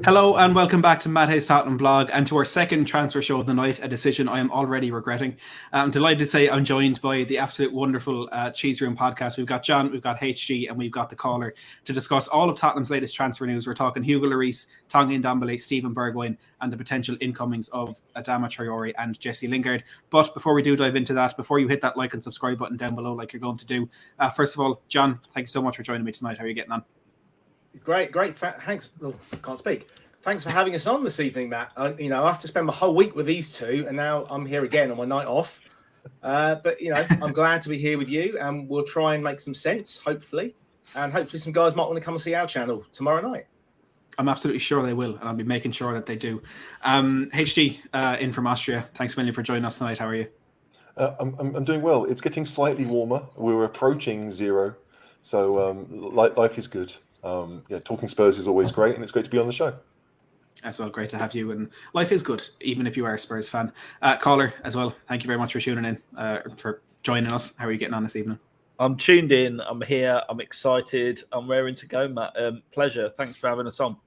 Hello and welcome back to Matt Hayes' Tottenham Blog and to our second transfer show of the night, a decision I am already regretting. I'm delighted to say I'm joined by the absolute wonderful Cheese Room podcast. We've got John, we've got HG and we've got the caller to discuss all of Tottenham's latest transfer news. We're talking Hugo Lloris, Ndombele, Steven Bergwijn and the potential incomings of Adama Traoré and Jesse Lingard. But before we do dive into that, before you hit that like and subscribe button down below like you're going to do, first of all, John, thank you so much for joining me tonight. How are you getting on? Great. Thanks. Oh, can't speak. Thanks for having us on this evening, Matt. I have to spend my whole week with these two, and now I'm here again on my night off. But I'm glad to be here with you, and we'll try and make some sense, hopefully. And hopefully some guys might want to come and see our channel tomorrow night. I'm absolutely sure they will, and I'll be making sure that they do. HG, in from Austria, thanks a million for joining us tonight. How are you? I'm doing well. It's getting slightly warmer. We're approaching 0, so life is good. Talking Spurs is always great, and it's great to be on the show. As well, great to have you, and life is good, even if you are a Spurs fan. Caller, as well, thank you very much for tuning in, for joining us. How are you getting on this evening? I'm tuned in, I'm here, I'm excited, I'm raring to go, Matt. Pleasure, thanks for having us on.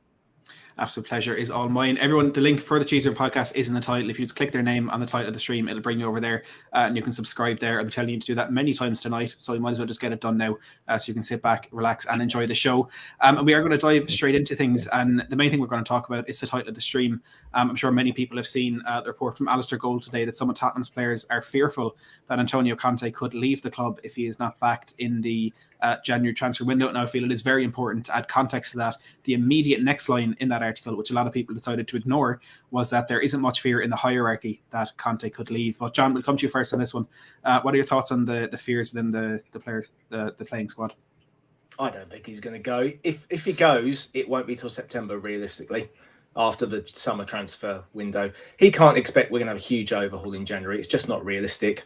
Absolute pleasure is all mine. Everyone, the link for the Cheese Room podcast is in the title. If you just click their name on the title of the stream, it'll bring you over there and you can subscribe there. I'll be telling you to do that many times tonight, so you might as well just get it done now so you can sit back, relax and enjoy the show. And we are going to dive straight into things, and the main thing we're going to talk about is the title of the stream. I'm sure many people have seen the report from Alistair Gold today that some of Tottenham's players are fearful that Antonio Conte could leave the club if he is not backed in the January transfer window. Now, I feel it is very important to add context to that. The immediate next line in that article, which a lot of people decided to ignore, was that there isn't much fear in the hierarchy that Conte could leave. But John, we'll come to you first on this one. What are your thoughts on the fears within the players, the playing squad? I don't think he's going to go. If he goes, it won't be till September, realistically, after the summer transfer window. He can't expect we're going to have a huge overhaul in January. It's just not realistic.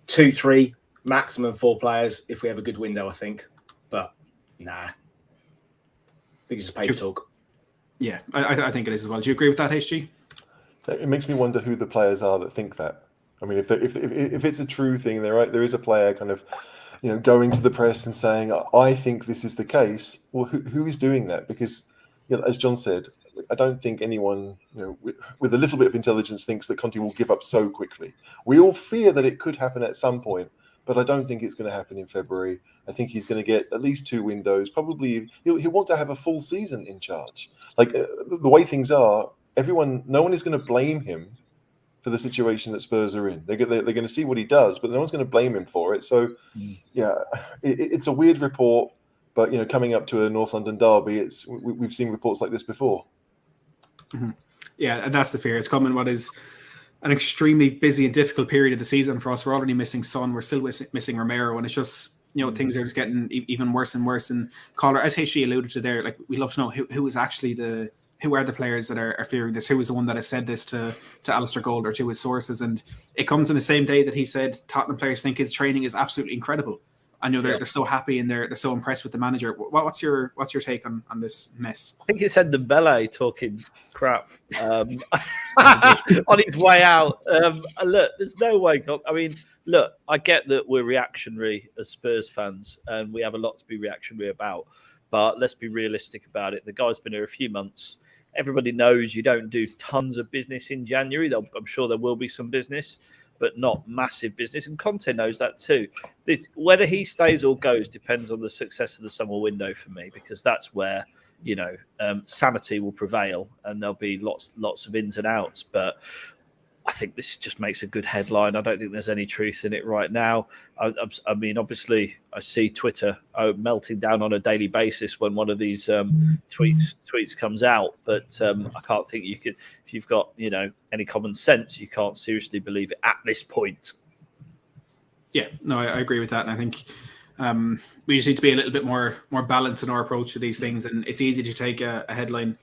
2, 3, maximum 4 players if we have a good window, I think. But nah, I think it's just paper talk. Yeah, I think it is as well. Do you agree with that, HG? It makes me wonder who the players are that think that. I mean, if it's a true thing, there is a player kind of, going to the press and saying, "I think this is the case." Well, who is doing that? Because, as John said, I don't think anyone, with a little bit of intelligence thinks that Conte will give up so quickly. We all fear that it could happen at some point, but I don't think it's going to happen in February. I think he's going to get at least 2 windows. Probably he'll want to have a full season in charge. Like the way things are, no one is going to blame him for the situation that Spurs are in. They're going to see what he does, but no one's going to blame him for it. So, it's a weird report, but coming up to a North London derby, we've seen reports like this before. Mm-hmm. Yeah, and that's the fear. It's coming what is an extremely busy and difficult period of the season for us. We're already missing Son. We're still missing Romero, and it's just things are just getting even worse and worse. And caller, as HG alluded to there, like we'd love to know who is actually who are the players that are fearing this? Who was the one that has said this to Alistair Gold or to his sources? And it comes in the same day that he said Tottenham players think his training is absolutely incredible. I know they're so happy and they're so impressed with the manager. What's your take on this mess? I think it said Ndombele talking crap on his way out. Look, there's no way. I mean, look, I get that we're reactionary as Spurs fans and we have a lot to be reactionary about. But let's be realistic about it. The guy's been here a few months. Everybody knows you don't do tons of business in January. I'm sure there will be some business, but not massive business. And Conte knows that too. Whether he stays or goes depends on the success of the summer window for me, because that's where, sanity will prevail and there'll be lots of ins and outs. But I think this just makes a good headline. I don't think there's any truth in it right now. I mean, obviously, I see Twitter melting down on a daily basis when one of these tweets comes out. But I can't think you could, if you've got any common sense, you can't seriously believe it at this point. Yeah, no, I agree with that, and I think we just need to be a little bit more balanced in our approach to these things. And it's easy to take a headline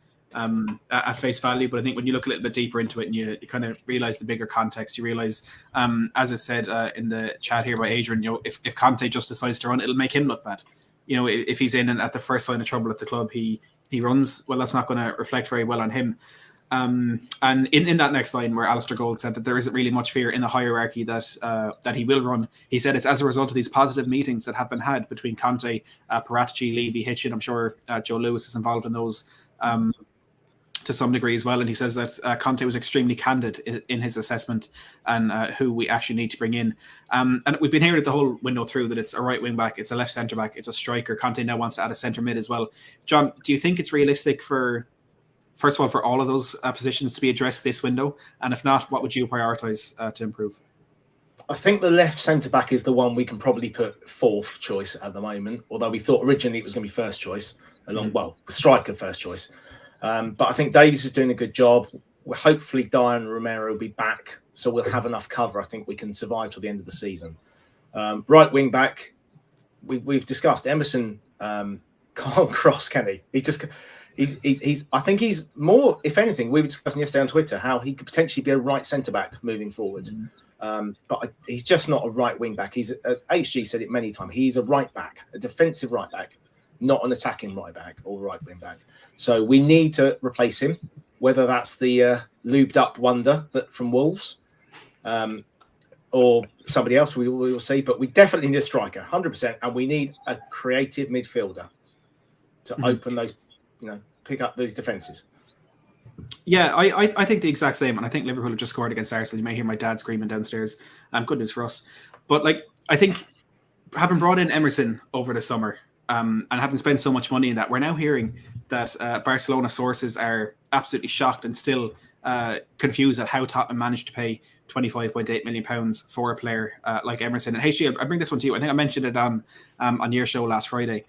at face value, but I think when you look a little bit deeper into it and you kind of realize the bigger context, you realize, as I said in the chat here by Adrian, if Conte just decides to run, it'll make him look bad. If he's in and at the first sign of trouble at the club, he runs, well, that's not going to reflect very well on him. And in that next line where Alistair Gold said that there isn't really much fear in the hierarchy that he will run, he said it's as a result of these positive meetings that have been had between Conte, Paratici, Levy, Hitchin. I'm sure Joe Lewis is involved in those. to some degree as well. And he says that Conte was extremely candid in his assessment and who we actually need to bring in. And we've been hearing it the whole window through that it's a right wing back, it's a left centre back, it's a striker. Conte now wants to add a centre mid as well. John, do you think it's realistic for all of those positions to be addressed this window? And if not, what would you prioritise to improve? I think the left centre back is the one we can probably put fourth choice at the moment, although we thought originally it was going to be first choice, striker first choice. But I think Davies is doing a good job. Hopefully, Dion Romero will be back, so we'll have enough cover. I think we can survive till the end of the season. Right wing back, we've discussed. Emerson can't cross, can he? He's. I think he's more. If anything, we were discussing yesterday on Twitter how he could potentially be a right centre back moving forward. But he's just not a right wing back. He's, as HG said it many times, he's a right back, a defensive right back, not an attacking right back or right wing back. So we need to replace him, whether that's the lubed up wonder from Wolves or somebody else, we will see. But we definitely need a striker, 100%, and we need a creative midfielder to open those, pick up those defences. Yeah, I think the exact same, and I think Liverpool have just scored against Arsenal. You may hear my dad screaming downstairs. Good news for us. But I think having brought in Emerson over the summer and having spent so much money in that, we're now hearing that Barcelona sources are absolutely shocked and still confused at how Tottenham managed to pay £25.8 million for a player like Emerson. And HG, I bring this one to you. I think I mentioned it on your show last Friday.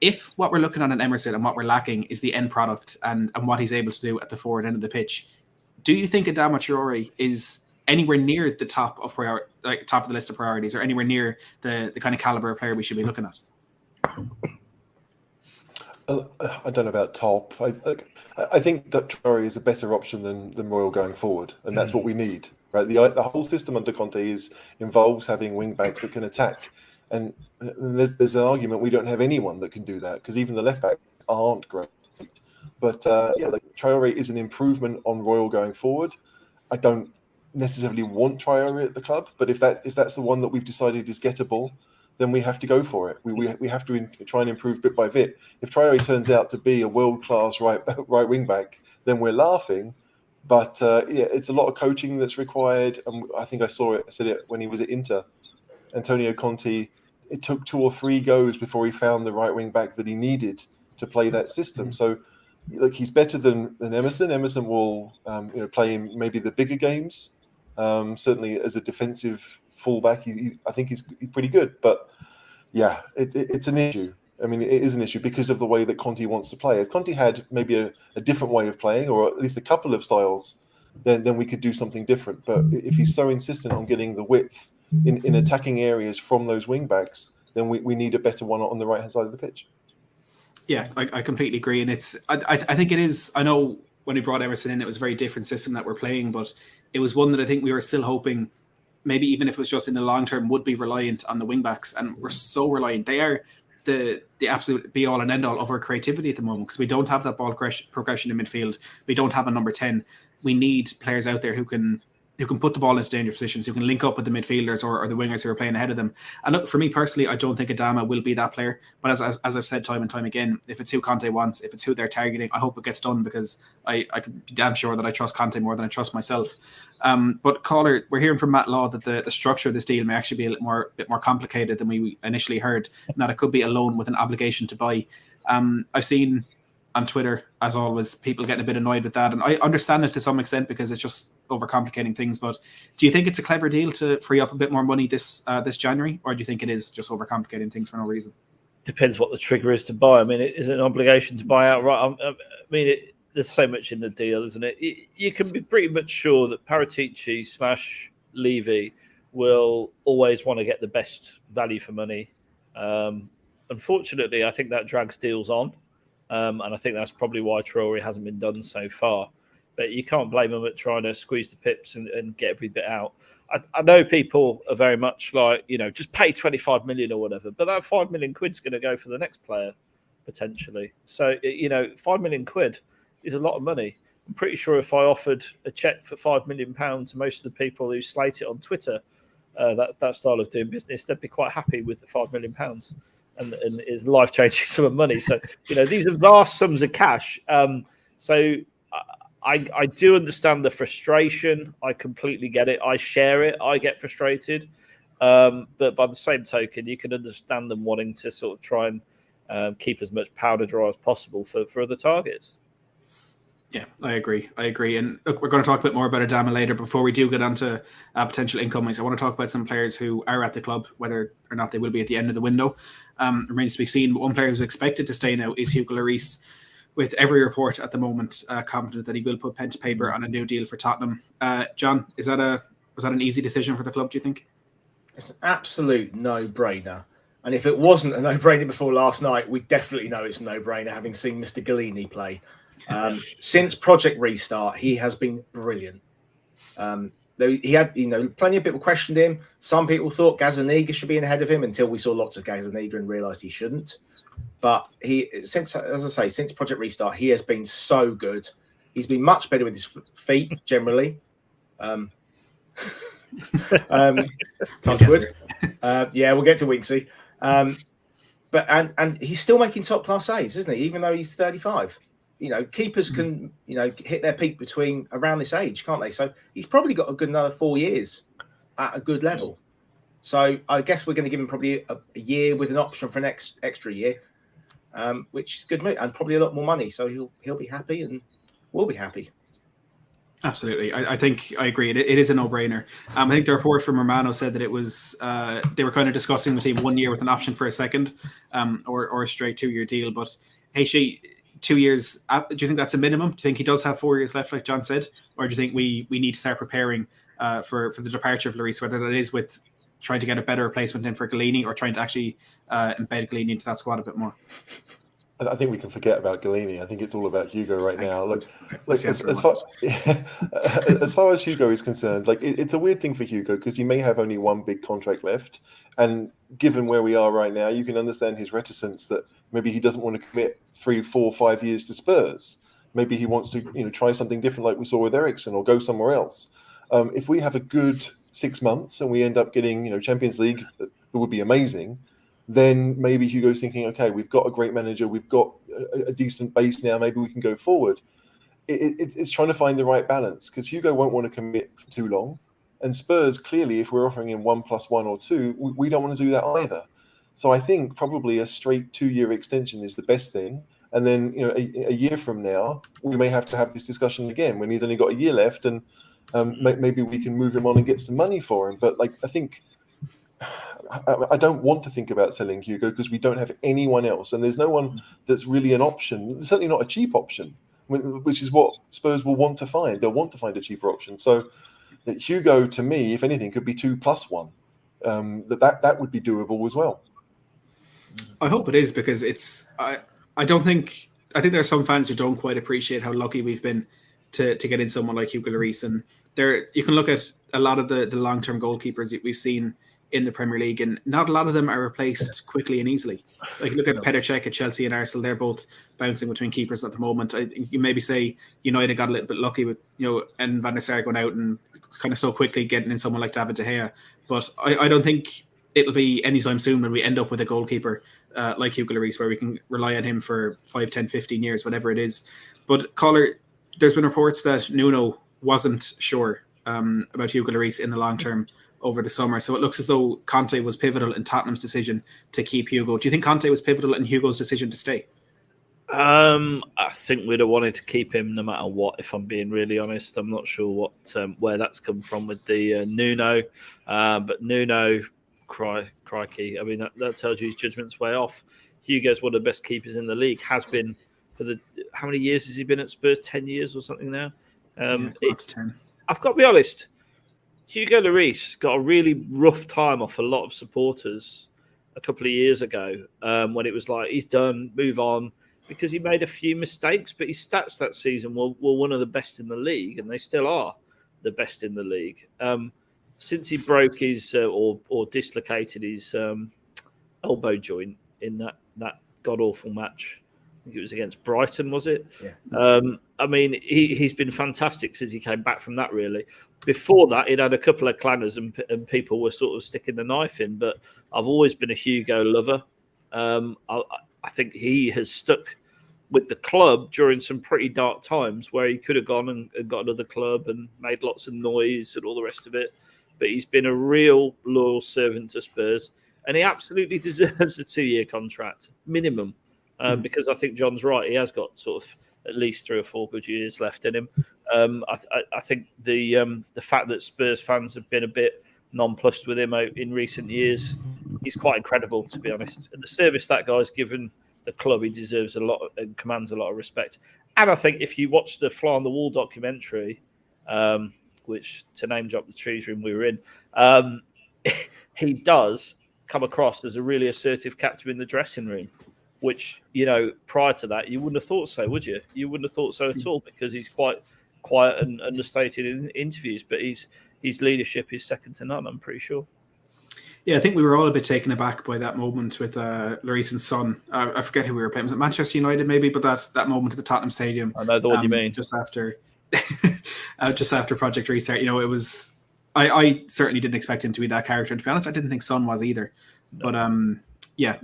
If what we're looking at in Emerson and what we're lacking is the end product and what he's able to do at the forward end of the pitch, do you think Adama Traoré is anywhere near the top of the list of priorities, or anywhere near the kind of caliber of player we should be looking at? I don't know about top. I think that Traoré is a better option than Royal going forward, and that's what we need. Right, the whole system under Conte involves having wing backs that can attack. And there's an argument we don't have anyone that can do that, because even the left backs aren't great. But Traoré is an improvement on Royal going forward. I don't necessarily want Traoré at the club, but if that's the one that we've decided is gettable, then we have to go for it. We have to try and improve bit by bit. If Traoré turns out to be a world-class right wing back, then we're laughing. But it's a lot of coaching that's required. And I think I said it when he was at Inter. Antonio Conte, it took 2 or 3 goes before he found the right wing back that he needed to play that system. So, he's better than Emerson. Emerson will, play in maybe the bigger games. Certainly, as a defensive fullback, I think he's pretty good. But yeah, it's an issue. I mean, it is an issue because of the way that Conte wants to play. If Conte had maybe a different way of playing, or at least a couple of styles, then we could do something different. But if he's so insistent on getting the width in attacking areas from those wing backs, then we need a better one on the right hand side of the pitch. Yeah, I completely agree, and I think it is. I know when we brought Emerson in, it was a very different system that we're playing, but it was one that I think we were still hoping, maybe even if it was just in the long term, would be reliant on the wing backs, and we're so reliant. They are the absolute be all and end all of our creativity at the moment, because we don't have that ball progression in midfield. We don't have a number 10. We need players out there who can put the ball into dangerous positions, who can link up with the midfielders or the wingers who are playing ahead of them. And look, for me personally, I don't think Adama will be that player. But as I've said time and time again, if it's who Conte wants, if it's who they're targeting, I hope it gets done, because I can be damn sure that I trust Conte more than I trust myself. But caller, we're hearing from Matt Law that the structure of this deal may actually be a bit more complicated than we initially heard, and that it could be a loan with an obligation to buy. I've seen on Twitter, as always, people getting a bit annoyed with that, and I understand it to some extent because it's just overcomplicating things. But do you think it's a clever deal to free up a bit more money this January, or do you think it is just overcomplicating things for no reason? Depends what the trigger is to buy. I mean, is it an obligation to buy outright? I mean, there's so much in the deal, isn't it? You can be pretty much sure that Paratici/Levy will always want to get the best value for money. Unfortunately, I think that drags deals on. And I think that's probably why Traoré hasn't been done so far. But you can't blame them at trying to squeeze the pips and get every bit out. I know people are very much like, just pay 25 million or whatever, but that 5 million quid's going to go for the next player, potentially. So, 5 million quid is a lot of money. I'm pretty sure if I offered a cheque for £5 million to most of the people who slate it on Twitter, that style of doing business, they'd be quite happy with the £5 million. And is life-changing sum of money. So, these are vast sums of cash. So I do understand the frustration. I completely get it. I share it. I get frustrated. But by the same token, you can understand them wanting to sort of try and keep as much powder dry as possible for other targets. Yeah, I agree. And look, we're going to talk a bit more about Adama later. Before we do get onto potential incomings, I want to talk about some players who are at the club, whether or not they will be at the end of the window. Remains to be seen. But one player who's expected to stay now is Hugo Lloris, with every report at the moment confident that he will put pen to paper on a new deal for Tottenham. John, was that an easy decision for the club, do you think? It's an absolute no-brainer. And if it wasn't a no-brainer before last night, we definitely know it's a no-brainer, having seen Mr. Galini play. Since Project Restart, he has been brilliant. He had, plenty of people questioned him. Some people thought Gazzaniga should be ahead of him until we saw lots of Gazzaniga and realised he shouldn't. But since Project Restart, he has been so good. He's been much better with his feet generally. Touch wood. Yeah, we'll get to Winksy. But he's still making top class saves, isn't he? Even though he's 35. Keepers can, hit their peak between around this age, can't they? So he's probably got a good another 4 years at a good level. So I guess we're going to give him probably a year with an option for an extra year, which is good, and probably a lot more money. So he'll be happy, and we'll be happy. Absolutely. I think I agree. It is a no-brainer. I think the report from Romano said that it was they were kind of discussing between 1 year with an option for a second, or a straight 2-year deal. But HG, 2 years, do you think that's a minimum? Do you think he does have 4 years left, like John said? Or do you think we need to start preparing for the departure of Lloris, whether that is with trying to get a better replacement in for Galini or trying to actually embed Galini into that squad a bit more? I think we can forget about Galini. I think it's all about Hugo right now. Look, as far as Hugo is concerned, it's a weird thing for Hugo because he may have only one big contract left, and given where we are right now, you can understand his reticence that maybe he doesn't want to commit 3, 4, 5 years to Spurs. Maybe he wants to, try something different, like we saw with Eriksen, or go somewhere else. If we have a good 6 months and we end up getting, Champions League, it would be amazing. Then maybe Hugo's thinking, okay, we've got a great manager, we've got a decent base now, maybe we can go forward. It's trying to find the right balance because Hugo won't want to commit for too long. And Spurs, clearly, if we're offering him 1+1 or 2, we don't want to do that either. So I think probably a straight 2-year extension is the best thing. And then, a year from now, we may have to have this discussion again when he's only got a year left, and maybe we can move him on and get some money for him. But I think I don't want to think about selling Hugo because we don't have anyone else, and there's no one that's really an option. Certainly not a cheap option, which is what Spurs will want to find. They'll want to find a cheaper option. So that Hugo, to me, if anything, could be 2+1. That would be doable as well. I hope it is, because I think there are some fans who don't quite appreciate how lucky we've been to get in someone like Hugo Lloris. And you can look at a lot of the long-term goalkeepers that we've seen in the Premier League, and not a lot of them are replaced quickly and easily. Like, look at Petr Cech at Chelsea and Arsenal; they're both bouncing between keepers at the moment. You maybe say United got a little bit lucky with and Van der Sar going out and kind of so quickly getting in someone like David De Gea. But I don't think it'll be anytime soon when we end up with a goalkeeper like Hugo Lloris, where we can rely on him for 5, 10, 15 years, whatever it is. But Caller, there's been reports that Nuno wasn't sure about Hugo Lloris in the long term over the summer. So it looks as though Conte was pivotal in Tottenham's decision to keep Hugo. Do you think Conte was pivotal in Hugo's decision to stay? I think we'd have wanted to keep him no matter what, if I'm being really honest. I'm not sure where that's come from with the Nuno. But Nuno, crikey. I mean, that tells you his judgment's way off. Hugo's one of the best keepers in the league, has been for how many years has he been at Spurs? 10 years or something now? 10. I've got to be honest. Hugo Lloris got a really rough time off a lot of supporters a couple of years ago when it was like, he's done, move on, because he made a few mistakes, but his stats that season were one of the best in the league, and they still are the best in the league. Since he broke his or dislocated his elbow joint in that god-awful match, I think it was against Brighton, was it? Yeah. I mean, he's been fantastic since he came back from that, really. Before that, he'd had a couple of clangers and people were sort of sticking the knife in, but I've always been a Hugo lover. I think he has stuck with the club during some pretty dark times where he could have gone and got another club and made lots of noise and all the rest of it. But he's been a real loyal servant to Spurs, and he absolutely deserves a 2-year contract minimum. Because I think John's right. He has got sort of at least 3 or 4 good years left in him. I think the fact that Spurs fans have been a bit nonplussed with him in recent years is quite incredible, to be honest. And the service that guy's given the club, he deserves a lot and commands a lot of respect. And I think if you watch the Fly on the Wall documentary, which to name drop the trees room we were in, he does come across as a really assertive captain in the dressing room, which, prior to that, you wouldn't have thought so, would you? You wouldn't have thought so at all, because he's quite quiet and understated in interviews, but his leadership is second to none, I'm pretty sure. Yeah, I think we were all a bit taken aback by that moment with Lloris and Son. I forget who we were playing. Was it Manchester United maybe? But that moment at the Tottenham Stadium. I know the one you mean. Just after Project Restart. It was... I certainly didn't expect him to be that character. And to be honest, I didn't think Son was either. No. But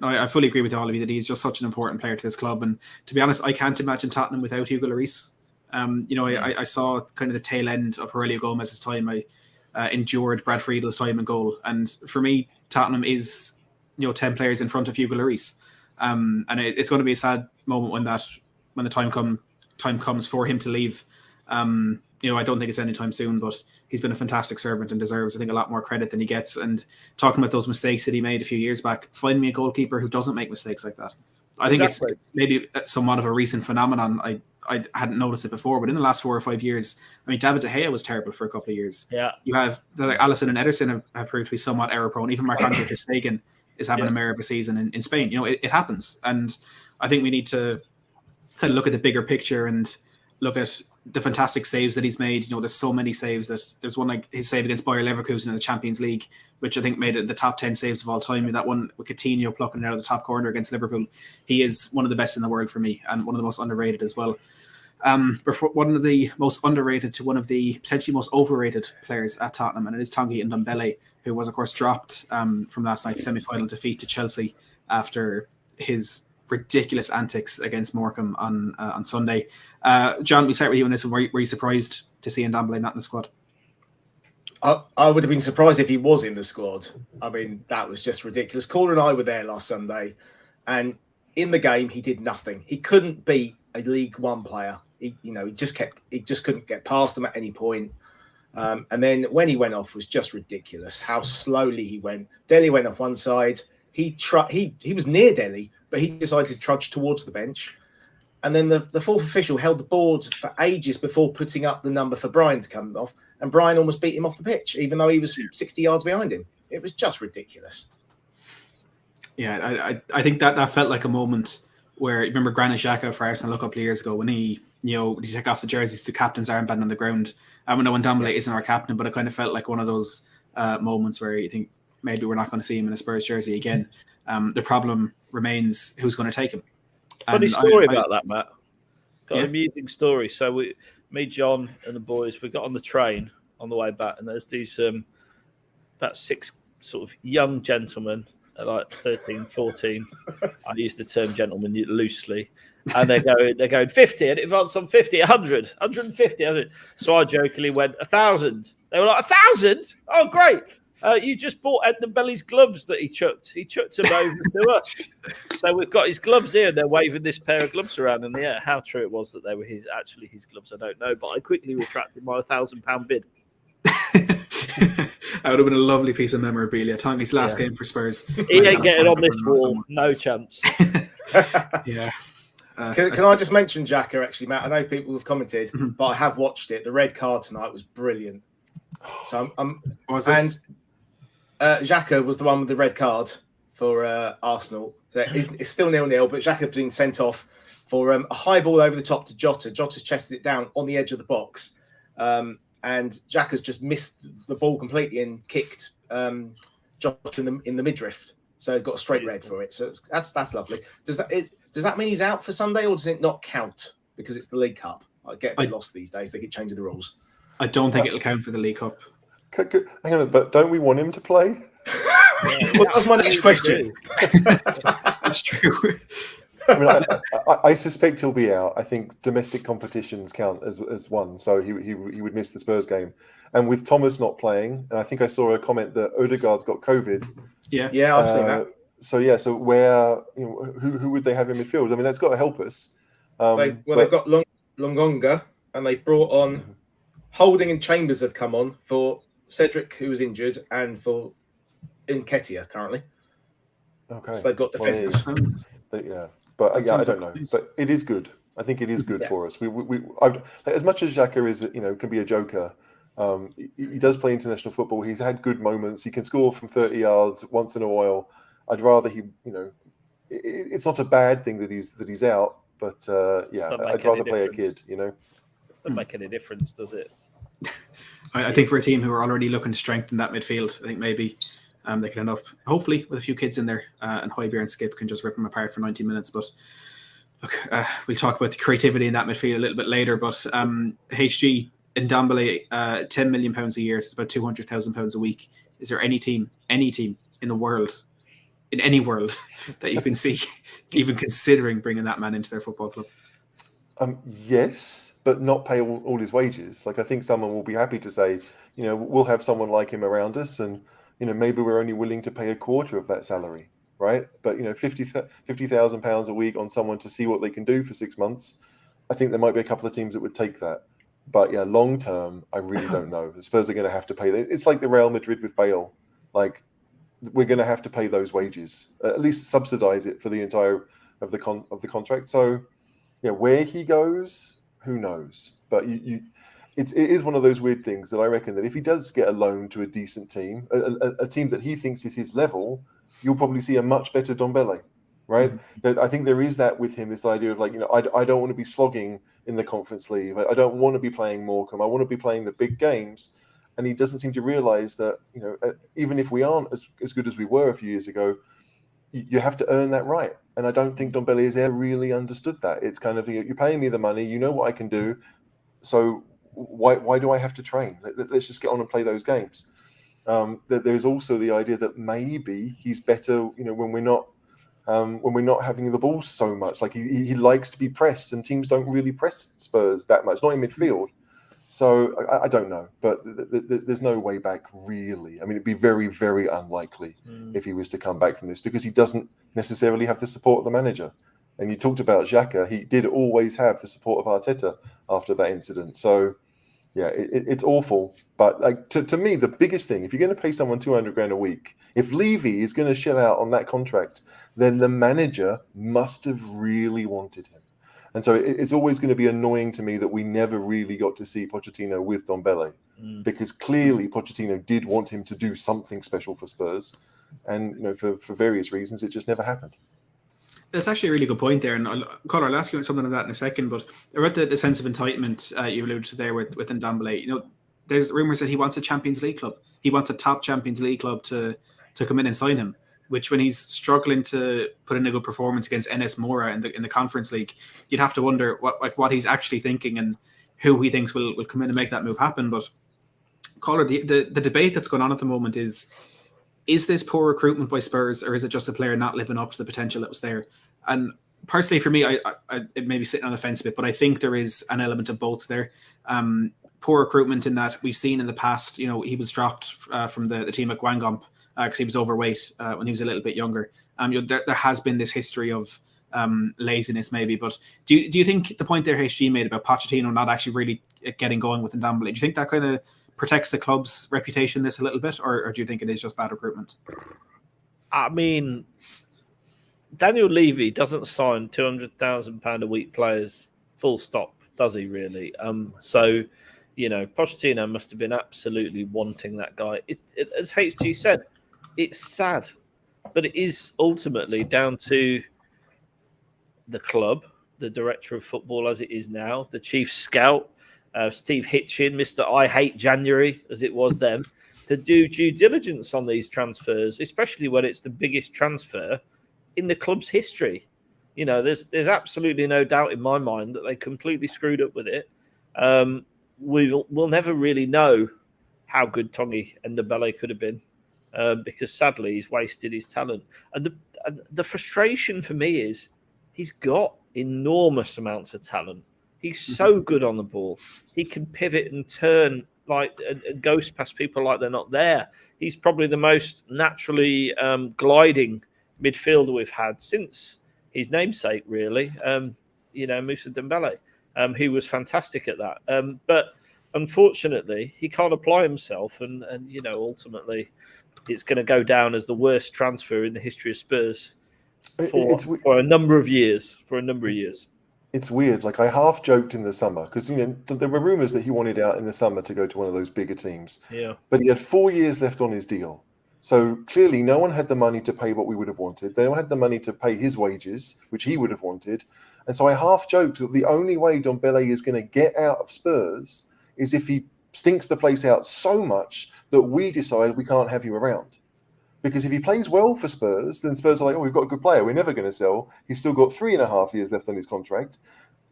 I fully agree with all of you that he's just such an important player to this club. And to be honest, I can't imagine Tottenham without Hugo Lloris. I saw kind of the tail end of Aurelio Gomez's time. I endured Brad Friedel's time in goal. And for me, Tottenham is, 10 players in front of Hugo Lloris. And it's going to be a sad moment when the time comes for him to leave. I don't think it's anytime soon, but he's been a fantastic servant and deserves, I think, a lot more credit than he gets. And talking about those mistakes that he made a few years back, find me a goalkeeper who doesn't make mistakes like that. I think It's maybe somewhat of a recent phenomenon. I hadn't noticed it before, but in the last 4 or 5 years, David De Gea was terrible for a couple of years. Yeah, you have Alisson and Ederson have proved to be somewhat error prone. Even Marc-Andre ter Stegen is having a mare of a season in Spain. It happens, and I think we need to kind of look at the bigger picture and look at the fantastic saves that he's made. There's so many saves. There's one like his save against Bayer Leverkusen in the Champions League, which I think made it the top 10 saves of all time. That one with Coutinho plucking it out of the top corner against Liverpool. He is one of the best in the world for me, and one of the most underrated as well. One of the most underrated to one of the potentially most overrated players at Tottenham, and it is Tanguy Ndombele, who was, of course, dropped from last night's semi-final defeat to Chelsea after his ridiculous antics against Morecambe on Sunday. John, we start with you on this. Were you surprised to see Ndombele not in the squad? I would have been surprised if he was in the squad. That was just ridiculous. Caller and I were there last Sunday, and in the game he did nothing. He couldn't beat a League One player. He just couldn't get past them at any point. And then when he went off was just ridiculous. How slowly he went. Dele went off one side. He was near Dele, but he decided to trudge towards the bench. And then the fourth official held the board for ages before putting up the number for Brian to come off. And Brian almost beat him off the pitch, even though he was 60 yards behind him. It was just ridiculous. Yeah, I think that felt like a moment where, you remember Granit Xhaka for Arsenal a couple of years ago when he take off the jersey, the captain's armband on the ground. I know Ndombele isn't our captain, but it kind of felt like one of those moments where you think maybe we're not going to see him in a Spurs jersey again. The problem remains who's going to take him. Funny story about that, Matt. Got an amusing story. So me, John, and the boys, we got on the train on the way back, and there's these about 6 sort of young gentlemen, like 13, 14. I use the term gentleman loosely. And they're going 50, and it advanced on 50, 100, 150, 100. So I jokingly went 1,000. They were like, 1,000? Oh, great. You just bought Ndombele's gloves that he chucked. He chucked them over to us. So we've got his gloves here, and they're waving this pair of gloves around in the air. How true it was that they were his gloves, I don't know. But I quickly retracted my £1,000 bid. That would have been a lovely piece of memorabilia. Tanguy's last game for Spurs. He ain't getting on this wall. No chance. Yeah. Can I just mention Xhaka, actually, Matt? I know people have commented, but I have watched it. The red card tonight was brilliant. So Xhaka was the one with the red card for Arsenal. So it's still 0-0, but Xhaka being sent off for a high ball over the top to Jota. Jota's chested it down on the edge of the box. And Xhaka's just missed the ball completely and kicked Jota in the midriff. So got a straight red for it. So that's lovely. Does that mean he's out for Sunday, or does it not count because it's the League Cup? I get a bit lost these days. They keep changing the rules. I don't think it'll count for the League Cup. Hang on, but don't we want him to play? Well, that was my next question. That's true. I mean, I suspect he'll be out. I think domestic competitions count as one, so he would miss the Spurs game. And with Thomas not playing, and I think I saw a comment that Odegaard's got COVID. Yeah, I've seen that. So where who would they have in midfield? I mean, that's got to help us. They've got Longonga, and they brought on Holding and Chambers have come on for Cedric, who was injured, and for Nketiah currently. Okay, So they've got defenders. But I don't know. But it is good. I think it is good for us. As much as Xhaka is, can be a joker. He does play international football. He's had good moments. He can score from 30 yards once in a while. I'd rather it's not a bad thing that he's out, but I'd rather play a kid. Doesn't make any difference, does it? I think for a team who are already looking to strengthen that midfield, I think maybe they can end up, hopefully, with a few kids in there, and Højbjerg and Skip can just rip them apart for 90 minutes. But look, we'll talk about the creativity in that midfield a little bit later. But HG Ndombele, £10 million a year, it's about £200,000 a week. Is there any team in the world, in any world, that you can see even considering bringing that man into their football club? Yes, but not pay all his wages. Like, I think someone will be happy to say, we'll have someone like him around us, and maybe we're only willing to pay a quarter of that salary, right? But £50,000 a week on someone to see what they can do for 6 months, I think there might be a couple of teams that would take that. But yeah, long term, I really don't know. The Spurs are going to have to pay. It's like the Real Madrid with Bale. Like, we're going to have to pay those wages, at least subsidize it for the entire of the contract. So. Yeah, where he goes, who knows? But it is one of those weird things that I reckon that if he does get a loan to a decent team, a team that he thinks is his level, you'll probably see a much better Ndombele, right? Mm-hmm. I think there is that with him, this idea of like, I don't want to be slogging in the Conference League. I don't want to be playing Morecambe. I want to be playing the big games. And he doesn't seem to realize that, even if we aren't as good as we were a few years ago, you have to earn that right. And I don't think Ndombele has ever really understood that. It's kind of, you're paying me the money, you know what I can do, so why do I have to train? Let's just get on and play those games. There's also the idea that maybe he's better, when we're not having the ball so much. Like he likes to be pressed, and teams don't really press Spurs that much, not in midfield. So I don't know, but there's no way back, really. I mean, it'd be very, very unlikely if he was to come back from this, because he doesn't necessarily have the support of the manager. And you talked about Xhaka. He did always have the support of Arteta after that incident. So, yeah, it's awful. But like to me, the biggest thing, if you're going to pay someone $200,000 a week, if Levy is going to shell out on that contract, then the manager must have really wanted him. And so it's always going to be annoying to me that we never really got to see Pochettino with Ndombele, because clearly Pochettino did want him to do something special for Spurs, and for various reasons it just never happened. That's actually a really good point there, and Conor, I'll ask you something on that in a second. But I read the sense of entitlement you alluded to there with Ndombele. There's rumours that he wants a Champions League club. He wants a top Champions League club to come in and sign him. Which, when he's struggling to put in a good performance against NS Mora in the Conference League, you'd have to wonder what he's actually thinking and who he thinks will come in and make that move happen. But Conor, the debate that's going on at the moment is this poor recruitment by Spurs, or is it just a player not living up to the potential that was there? And personally, for me, it may be sitting on the fence a bit, but I think there is an element of both there. Poor recruitment in that we've seen in the past, he was dropped from the team at Guangdong because he was overweight when he was a little bit younger. There has been this history of laziness, maybe. But do you think the point there HG made about Pochettino not actually really getting going with Ndombele, do you think that kind of protects the club's reputation this a little bit, or do you think it is just bad recruitment? I mean, Daniel Levy doesn't sign £200,000 a week players, full stop, does he really? So, Pochettino must have been absolutely wanting that guy. As HG said, it's sad, but it is ultimately down to the club, the director of football as it is now, the chief scout, Steve Hitchin, Mr. I Hate January, as it was then, to do due diligence on these transfers, especially when it's the biggest transfer in the club's history. There's absolutely no doubt in my mind that they completely screwed up with it. We'll never really know how good Tongi and Ndombele could have been, because sadly he's wasted his talent. And the frustration for me is he's got enormous amounts of talent. He's so good on the ball. He can pivot and turn and ghost past people like they're not there. He's probably the most naturally gliding midfielder we've had since his namesake, really. Moussa Dembele. He was fantastic at that. But unfortunately, he can't apply himself, and ultimately, it's going to go down as the worst transfer in the history of Spurs for a number of years. It's weird. Like, I half joked in the summer because there were rumours that he wanted out in the summer to go to one of those bigger teams. Yeah. But he had 4 years left on his deal. So clearly no one had the money to pay what we would have wanted. They don't had the money to pay his wages, which he would have wanted. And so I half joked that the only way Ndombele is going to get out of Spurs is if he stinks the place out so much that we decide we can't have you around. Because if he plays well for Spurs, then Spurs are like, oh, we've got a good player. We're never going to sell. He's still got 3.5 years left on his contract.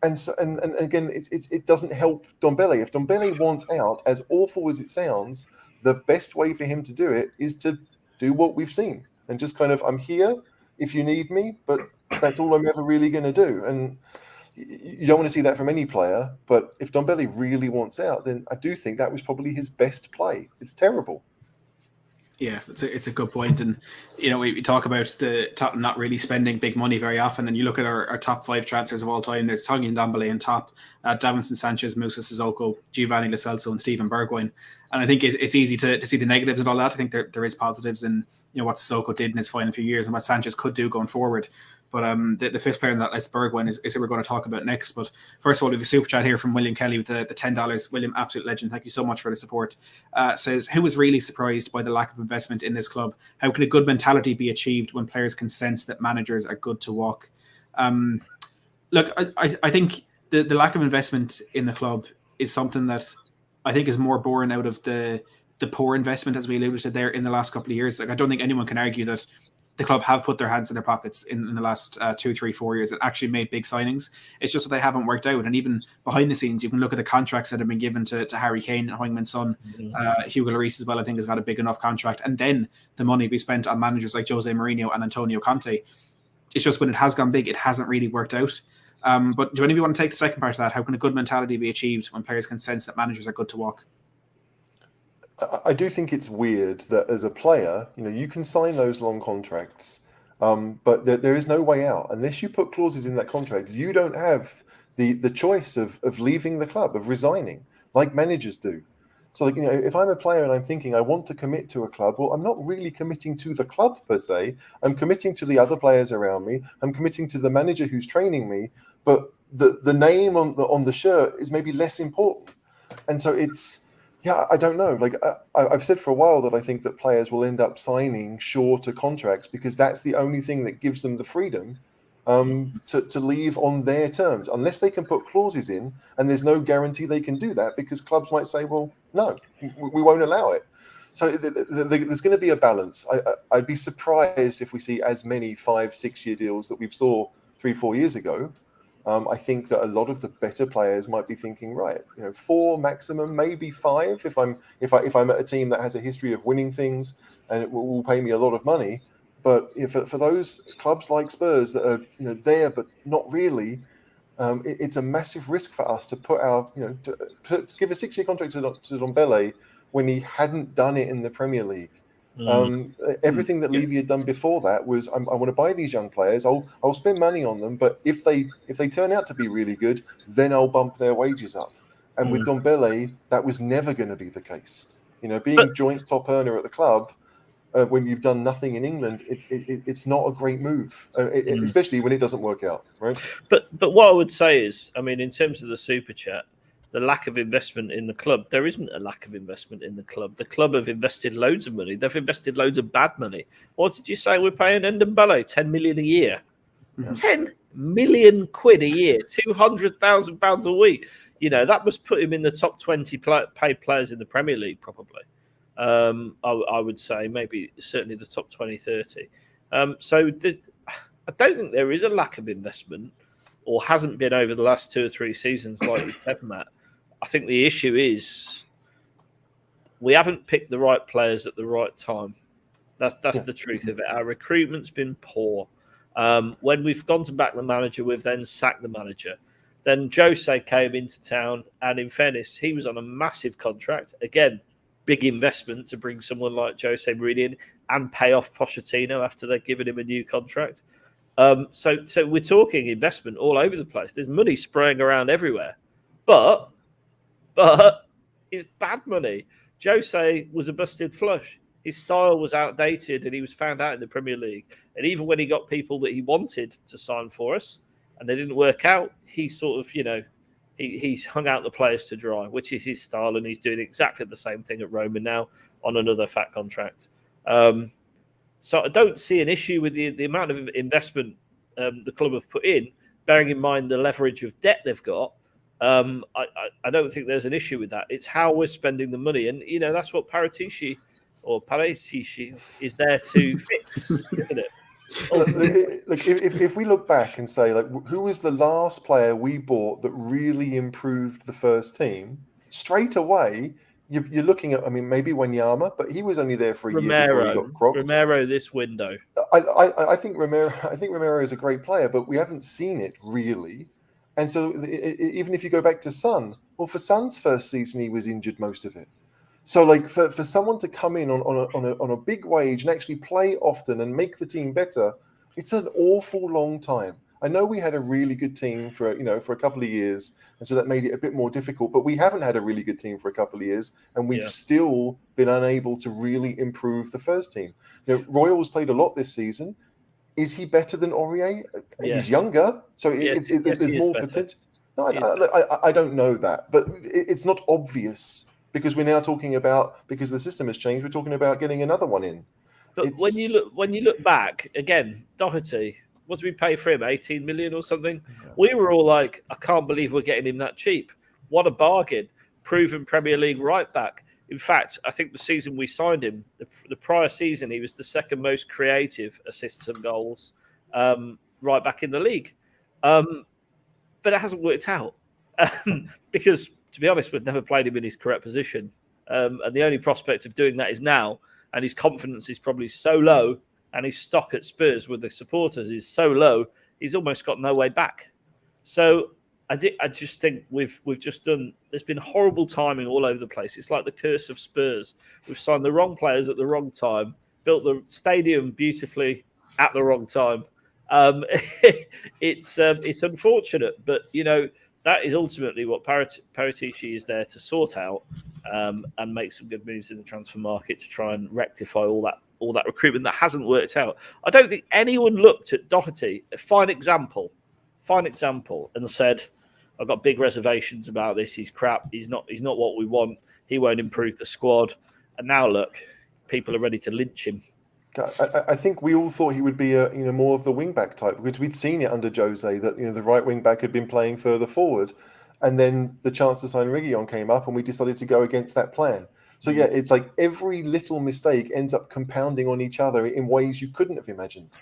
And so, and again, it doesn't help Ndombele. If Ndombele wants out, as awful as it sounds, the best way for him to do it is to do what we've seen and just kind of, I'm here if you need me, but that's all I'm ever really going to do. And you don't want to see that from any player. But if Ndombele really wants out, then I do think that was probably his best play. It's terrible. Yeah, it's a good point. And, we talk about the Tottenham not really spending big money very often. And you look at our top 5 transfers of all time, there's Tanguy Ndombele in top, Davinson Sanchez, Moussa Sissoko, Giovanni Lo Celso, and Stephen Bergwijn. And I think it's easy to see the negatives and all that. I think there is positives in what Sissoko did in his final few years and what Sanchez could do going forward. But the fifth player in that list, Bergwijn, is who we're going to talk about next. But first of all, we have a super chat here from William Kelly with the $10. William, absolute legend. Thank you so much for the support. Says, who was really surprised by the lack of investment in this club? How can a good mentality be achieved when players can sense that managers are good to walk? Look, I think the lack of investment in the club is something that I think is more born out of the poor investment, as we alluded to there, in the last couple of years. Like, I don't think anyone can argue that the club have put their hands in their pockets in the last 2, 3, 4 years and actually made big signings. It's just that they haven't worked out. And even behind the scenes, you can look at the contracts that have been given to Harry Kane, Heung-min Son, Hugo Lloris as well, I think has got a big enough contract. And then the money we spent on managers like Jose Mourinho and Antonio Conte. It's just when it has gone big, it hasn't really worked out. But do any of you want to take the second part of that? How can a good mentality be achieved when players can sense that managers are good to walk? I do think it's weird that as a player, you can sign those long contracts, but there is no way out. Unless you put clauses in that contract, you don't have the choice of leaving the club, of resigning, like managers do. So, if I'm a player and I'm thinking I want to commit to a club, well, I'm not really committing to the club per se. I'm committing to the other players around me. I'm committing to the manager who's training me, but the name on the shirt is maybe less important. And so yeah, I don't know. Like, I've said for a while that I think that players will end up signing shorter contracts because that's the only thing that gives them the freedom to leave on their terms, unless they can put clauses in, and there's no guarantee they can do that because clubs might say, well, no, we won't allow it. So there's going to be a balance. I'd be surprised if we see as many 5-6 year deals that we saw 3-4 years ago. I think that a lot of the better players might be thinking, right, 4 maximum, maybe 5. If I'm at a team that has a history of winning things and it will pay me a lot of money. But for those clubs like Spurs that are there but not really, it's a massive risk for us to put our to give a 6-year contract to Ndombele when he hadn't done it in the Premier League. Everything that Levy had done before that was, I want to buy these young players. I'll spend money on them, but if they turn out to be really good, then I'll bump their wages up. And with Ndombele, that was never going to be the case. Being joint top earner at the club when you've done nothing in England, it's not a great move, especially when it doesn't work out, right? But what I would say is, in terms of the super chat, the lack of investment in the club, there isn't a lack of investment in the club. The club have invested loads of money. They've invested loads of bad money. What did you say we're paying Ndombele? 10 million a year. 10 million quid a year, £200,000 a week. That must put him in the top 20 paid players in the Premier League, probably. I would say maybe certainly the top 20, 30. I don't think there is a lack of investment, or hasn't been over the last 2 or 3 seasons, like you said, Matt. I think the issue is we haven't picked the right players at the right time. That's the truth of it. Our recruitment's been poor. When we've gone to back the manager, we've then sacked the manager. Then Jose came into town, and in fairness, he was on a massive contract. Again, big investment to bring someone like Jose Mourinho in and pay off Pochettino after they've given him a new contract. So we're talking investment all over the place. There's money spraying around everywhere. But it's bad money. Jose was a busted flush. His style was outdated, and he was found out in the Premier League. And even when he got people that he wanted to sign for us, and they didn't work out, he sort of, he hung out the players to dry, which is his style, and he's doing exactly the same thing at Roma now on another fat contract. So I don't see an issue with the amount of investment the club have put in, bearing in mind the leverage of debt they've got. I don't think there's an issue with that. It's how we're spending the money, and that's what Paratici is there to fix, isn't it? Look, if we look back and say, like, who was the last player we bought that really improved the first team? Straight away, you're looking at, maybe Wanyama, but he was only there for a year before he got cropped. Romero this window. I think Romero is a great player, but we haven't seen it really. And so even if you go back to Son, well, for Son's first season, he was injured most of it. So, like, for someone to come in on a big wage and actually play often and make the team better, it's an awful long time. I know we had a really good team for a couple of years, and so that made it a bit more difficult. But we haven't had a really good team for a couple of years, and we've still been unable to really improve the first team. Royals played a lot this season. Is he better than Aurier? Yes. He's younger, so there's more potential. No, I don't know that, but it's not obvious. Because we're now talking about, because the system has changed, we're talking about getting another one in. But when you look back again, Doherty, what did we pay for him? 18 million or something? Yeah. We were all like, I can't believe we're getting him that cheap. What a bargain! Proven Premier League right back. In fact, I think the season we signed him, the prior season, he was the second most creative assists and goals right back in the league. But it hasn't worked out because, to be honest, we've never played him in his correct position. And the only prospect of doing that is now. And his confidence is probably so low, and his stock at Spurs with the supporters is so low, he's almost got no way back. So I just think we've just done, there's been horrible timing all over the place. It's like the curse of Spurs. We've signed the wrong players at the wrong time, built the stadium beautifully at the wrong time. It's unfortunate, but, that is ultimately what Paratici is there to sort out, and make some good moves in the transfer market to try and rectify all that recruitment that hasn't worked out. I don't think anyone looked at Doherty, a fine example, and said, I've got big reservations about this. He's crap. He's not what we want. He won't improve the squad. And now look, people are ready to lynch him. I think we all thought he would be more of the wing back type, because we'd seen it under Jose that the right wing back had been playing further forward, and then the chance to sign Reguilón came up, and we decided to go against that plan. So yeah, it's like every little mistake ends up compounding on each other in ways you couldn't have imagined.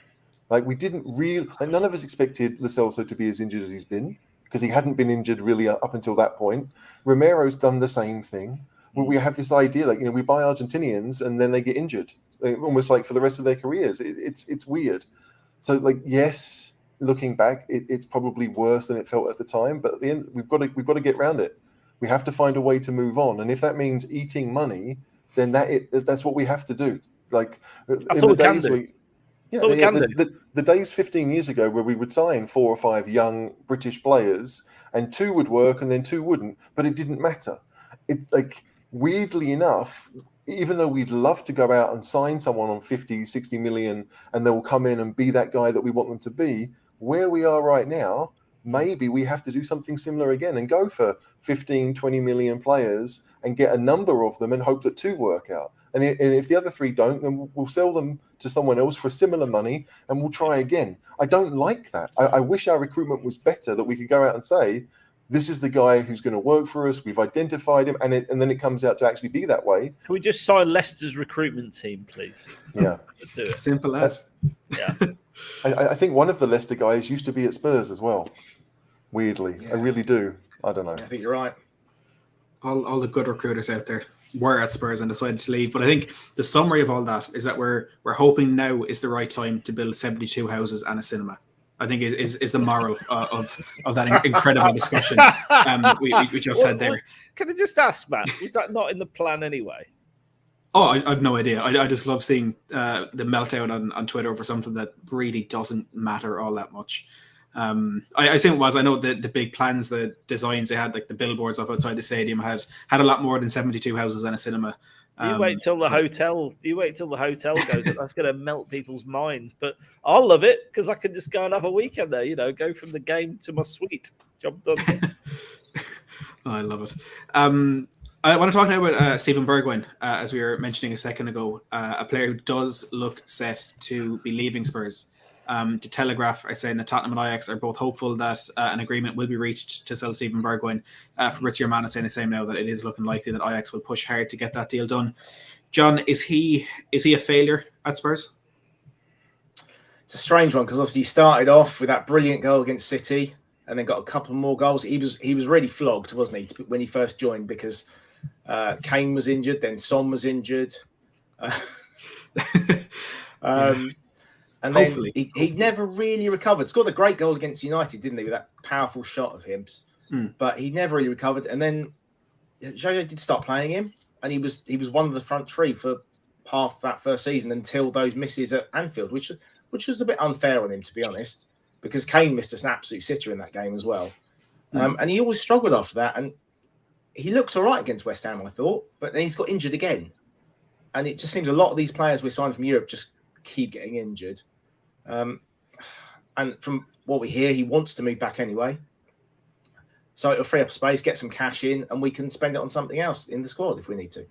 Like, we didn't really, none of us expected Lo Celso to be as injured as he's been, because he hadn't been injured really up until that point. Romero's done the same thing. We have this idea, like, we buy Argentinians and then they get injured, almost like for the rest of their careers. It's weird. So, like, yes, looking back, it's probably worse than it felt at the time. But at the end, we've got to get around it. We have to find a way to move on. And if that means eating money, then that's what we have to do. Like, that's all we can do. The days 15 years ago where we would sign 4 or 5 young British players and 2 would work and then 2 wouldn't, but it didn't matter. It's like, weirdly enough, even though we'd love to go out and sign someone on 50, 60 million and they will come in and be that guy that we want them to be, where we are right now, maybe we have to do something similar again and go for 15, 20 million players and get a number of them and hope that 2 work out. And if the other 3 don't, then we'll sell them to someone else for similar money and we'll try again. I don't like that. I wish our recruitment was better, that we could go out and say, this is the guy who's going to work for us. We've identified him, and then it comes out to actually be that way. Can we just sign Leicester's recruitment team, please? Yeah. Do it. Simple as. Yeah. I think one of the Leicester guys used to be at Spurs as well. Weirdly. Yeah. I really do. I don't know. I think you're right. All the good recruiters out there. were at Spurs and decided to leave. But I think the summary of all that is that we're hoping now is the right time to build 72 houses and a cinema. I think is the moral of that incredible discussion we just had there. Can I just ask, Matt, was that not in the plan anyway? Oh, I have no idea. I just love seeing the meltdown on Twitter over something that really doesn't matter all that much. I assume it was. I know the big plans, the designs they had, like the billboards up outside the stadium, had a lot more than 72 houses and a cinema. You wait till the hotel. You wait till the hotel goes. That's going to melt people's minds. But I'll love it because I can just go and have a weekend there. Go from the game to my suite. Job done. I love it. I want to talk now about Steven Bergwijn, as we were mentioning a second ago, a player who does look set to be leaving Spurs. The Telegraph are saying that Tottenham and Ajax are both hopeful that an agreement will be reached to sell Steven Bergwijn. Fabrizio Romano saying the same now, that it is looking likely that Ajax will push hard to get that deal done. John, is he a failure at Spurs? It's a strange one because obviously he started off with that brilliant goal against City and then got a couple more goals. He was really flogged, wasn't he, when he first joined, because Kane was injured, then Son was injured. And hopefully, then he never really recovered. Scored a great goal against United, didn't he, with that powerful shot of him? But he never really recovered. And then Jose did start playing him, and he was one of the front three for half that first season until those misses at Anfield, which was a bit unfair on him, to be honest, because Kane missed an absolute sitter in that game as well. And he always struggled after that. And he looked all right against West Ham, I thought, but then he's got injured again. And it just seems a lot of these players we're signing from Europe just keep getting injured. And from what we hear, he wants to move back anyway. So it'll free up space, get some cash in, and we can spend it on something else in the squad if we need to.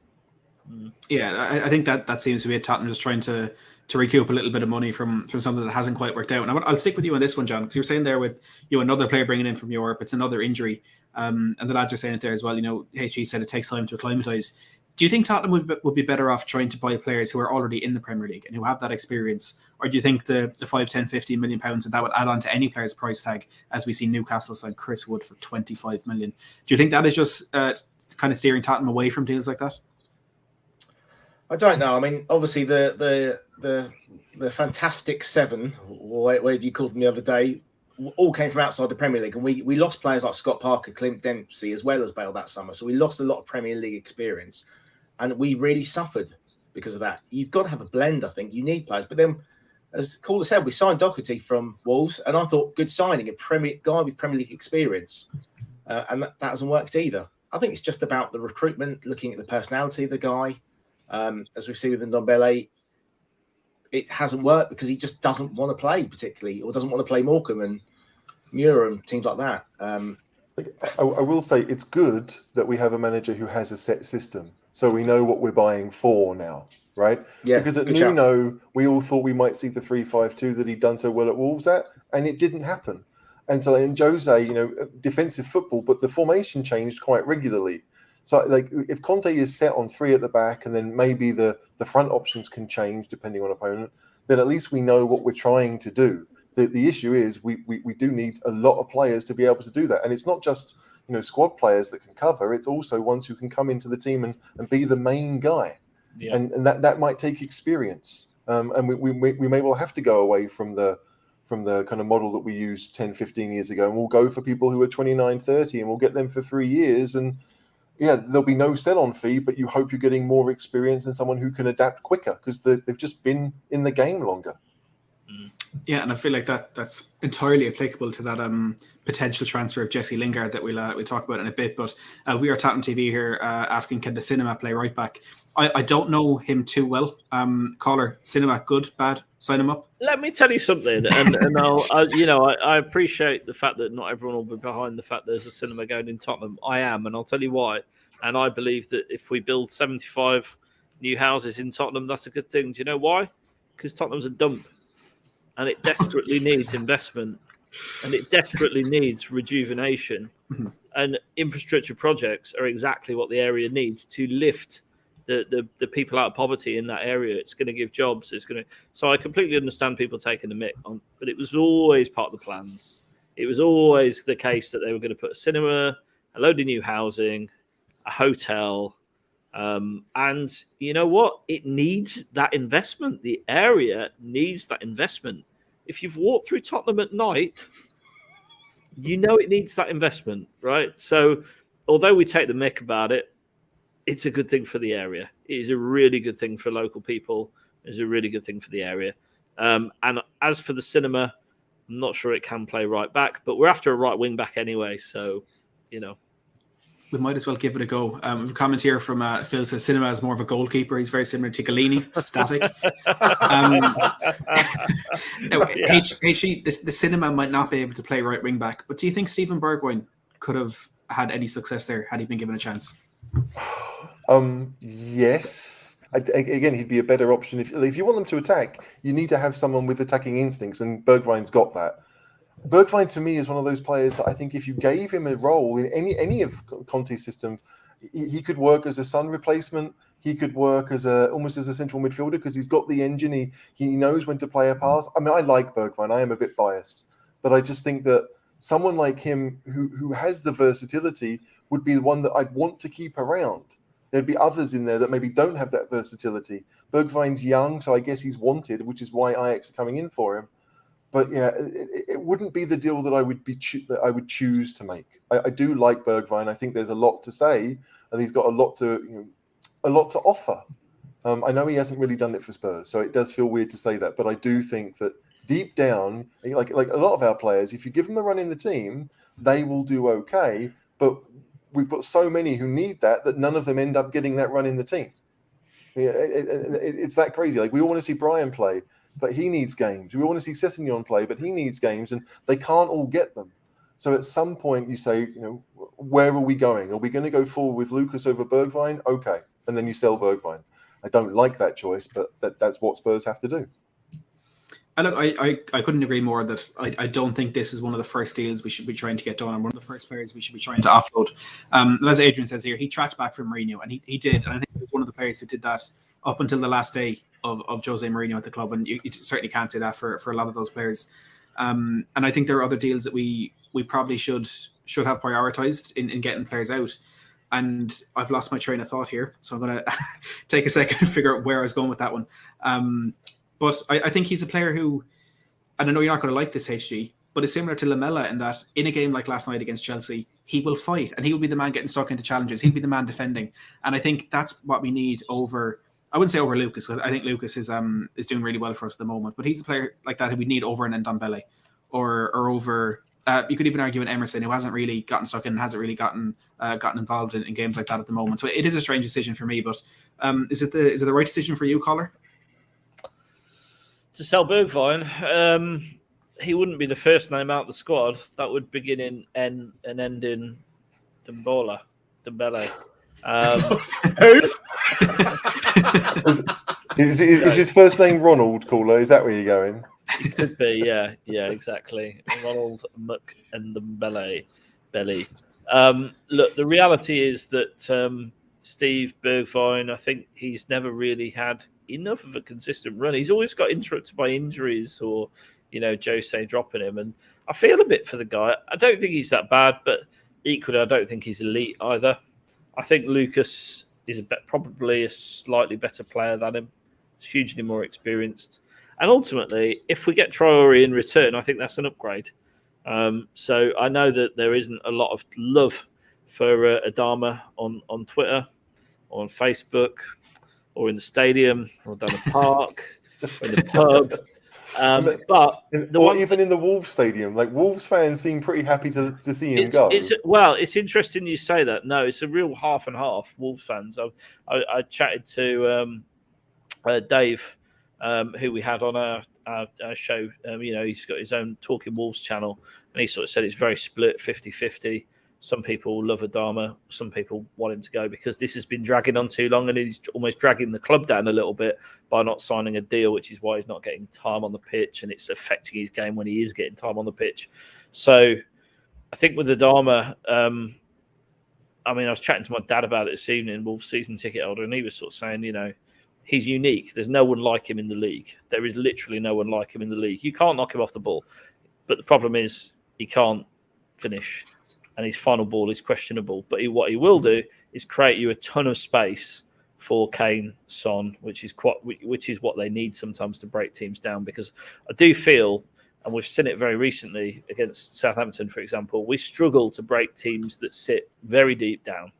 Yeah, I think that seems to be it. Tottenham just trying to recoup a little bit of money from something that hasn't quite worked out. And I'll stick with you on this one, John, because you were saying there with another player bringing in from Europe, it's another injury. And the lads are saying it there as well. HE said it takes time to acclimatise. Do you think Tottenham would be better off trying to buy players who are already in the Premier League and who have that experience? Or do you think the 5, 10, 15 million pounds that would add on to any player's price tag, as we see Newcastle sign Chris Wood for 25 million? Do you think that is just kind of steering Tottenham away from deals like that? I don't know. I mean, obviously the Fantastic Seven, or whatever you called them the other day, all came from outside the Premier League, and we lost players like Scott Parker, Clint Dempsey, as well as Bale that summer. So we lost a lot of Premier League experience. And we really suffered because of that. You've got to have a blend, I think. You need players. But then, as Calder said, we signed Doherty from Wolves, and I thought good signing, a guy with Premier League experience. And that hasn't worked either. I think it's just about the recruitment, looking at the personality of the guy. As we've seen with Ndombele, it hasn't worked because he just doesn't want to play particularly, or doesn't want to play Morecambe and Muir and teams like that. I will say it's good that we have a manager who has a set system, so we know what we're buying for now, right? Yeah. Because at Nuno, we all thought we might see the 3-5-2 that he'd done so well at Wolves at, and it didn't happen. And so in Jose, defensive football, but the formation changed quite regularly. So if Conte is set on 3 at the back, and then maybe the front options can change depending on opponent, then at least we know what we're trying to do. The issue is we do need a lot of players to be able to do that. And it's not just squad players that can cover, it's also ones who can come into the team and be the main guy. Yeah. And that might take experience. And we may well have to go away from the kind of model that we used 10, 15 years ago. And we'll go for people who are 29, 30, and we'll get them for 3 years. And yeah, there'll be no sell-on fee, but you hope you're getting more experience and someone who can adapt quicker because they've just been in the game longer. Yeah, and I feel like that's entirely applicable to that potential transfer of Jesse Lingard that we'll talk about in a bit. But we are Tottenham TV here asking, can the Cinema play right back? I don't know him too well. Caller, Cinema, good, bad? Sign him up. Let me tell you something, and I appreciate the fact that not everyone will be behind the fact there's a Cinema going in Tottenham. I am, and I'll tell you why. And I believe that if we build 75 new houses in Tottenham, that's a good thing. Do you know why? Because Tottenham's a dump. And it desperately needs investment, and it desperately needs rejuvenation. Mm-hmm. And infrastructure projects are exactly what the area needs to lift the people out of poverty in that area. It's going to give jobs. So I completely understand people taking the mick on, but it was always part of the plans. It was always the case that they were going to put a cinema, a load of new housing, a hotel, And you know what? It needs that investment. The area needs that investment. If you've walked through Tottenham at night, you know it needs that investment, right? So although we take the mick about it, it's a good thing for the area. It is a really good thing for local people. It's a really good thing for the area. And as for the cinema, I'm not sure it can play right back, but we're after a right wing back anyway. So, we might as well give it a go. We have a comment here from Phil says cinema is more of a goalkeeper. He's very similar to Chiellini, static. HE, the cinema might not be able to play right wing back, but do you think Steven Bergwijn could have had any success there had he been given a chance? Yes. Again, he'd be a better option. If you want them to attack, you need to have someone with attacking instincts, and Bergwijn's got that. Bergwijn to me is one of those players that I think if you gave him a role in any of Conte's system, he could work as a Son replacement. He could work as almost as a central midfielder because he's got the engine. He knows when to play a pass. I mean, I like Bergwijn. I am a bit biased, but I just think that someone like him who has the versatility would be the one that I'd want to keep around. There'd be others in there that maybe don't have that versatility. Bergwijn's young, so I guess he's wanted, which is why Ajax are coming in for him. But yeah, it wouldn't be the deal that I would choose to make. I do like Bergwijn. I think there's a lot to say, and he's got a lot to offer. I know he hasn't really done it for Spurs, so it does feel weird to say that. But I do think that deep down, like a lot of our players, if you give them a run in the team, they will do okay. But we've got so many who need that none of them end up getting that run in the team. Yeah, it's that crazy. Like we all want to see Brian play, but he needs games. We want to see Sessegnon play, but he needs games, and they can't all get them. So at some point you say, where are we going? Are we going to go forward with Lucas over Bergwijn? Okay. And then you sell Bergwijn. I don't like that choice, but that's what Spurs have to do. And look, I couldn't agree more that I don't think this is one of the first deals we should be trying to get done, and one of the first players we should be trying to offload. As Adrian says here, he tracked back from Mourinho, and he did. And I think he was one of the players who did that up until the last day of Jose Mourinho at the club, and you certainly can't say that for a lot of those players. And I think there are other deals that we probably should have prioritised in getting players out. And I've lost my train of thought here, so I'm going to take a second to figure out where I was going with that one. But I think he's a player who, and I know you're not going to like this, HG, but it's similar to Lamela in that in a game like last night against Chelsea, he will fight and he will be the man getting stuck into challenges. He'll be the man defending. And I think that's what we need over, I wouldn't say over Lucas, because I think Lucas is doing really well for us at the moment, but he's a player like that who we need over an Ndombele or over, you could even argue an Emerson who hasn't really gotten stuck in and hasn't really gotten involved in games like that at the moment. So it is a strange decision for me, but is it the right decision for you, Collar? To sell Bergwijn, he wouldn't be the first name out of the squad. That would begin in N and end in Ndombele. Is his first name Ronald, Caller? Is that where you're going? It could be, yeah, exactly. Ronald Muck and Ndombele belly. Look, the reality is that Steve Bergwijn, I think he's never really had enough of a consistent run. He's always got interrupted by injuries or, Jose dropping him. And I feel a bit for the guy. I don't think he's that bad, but equally, I don't think he's elite either. I think Lucas is probably a slightly better player than him. He's hugely more experienced. And ultimately, if we get Traoré in return, I think that's an upgrade. So I know that there isn't a lot of love for Adama on Twitter or on Facebook or in the stadium or down the park or in the pub. Even in the Wolves stadium, like Wolves fans seem pretty happy to see him go. It's interesting you say that. No, it's a real half and half. Wolves fans. I chatted to Dave, who we had on our show. He's got his own Talking Wolves channel, and he sort of said it's very split, 50-50. Some people love Adama. Some people want him to go because this has been dragging on too long and he's almost dragging the club down a little bit by not signing a deal, which is why he's not getting time on the pitch and it's affecting his game when he is getting time on the pitch. So I think with Adama, I was chatting to my dad about it this evening, Wolves season ticket holder, and he was sort of saying, he's unique. There's no one like him in the league. There is literally no one like him in the league. You can't knock him off the ball. But the problem is he can't finish. and his final ball is questionable. But what he will do is create you a ton of space for Kane, Son, which is what they need sometimes to break teams down. Because I do feel, and we've seen it very recently against Southampton, for example, we struggle to break teams that sit very deep down.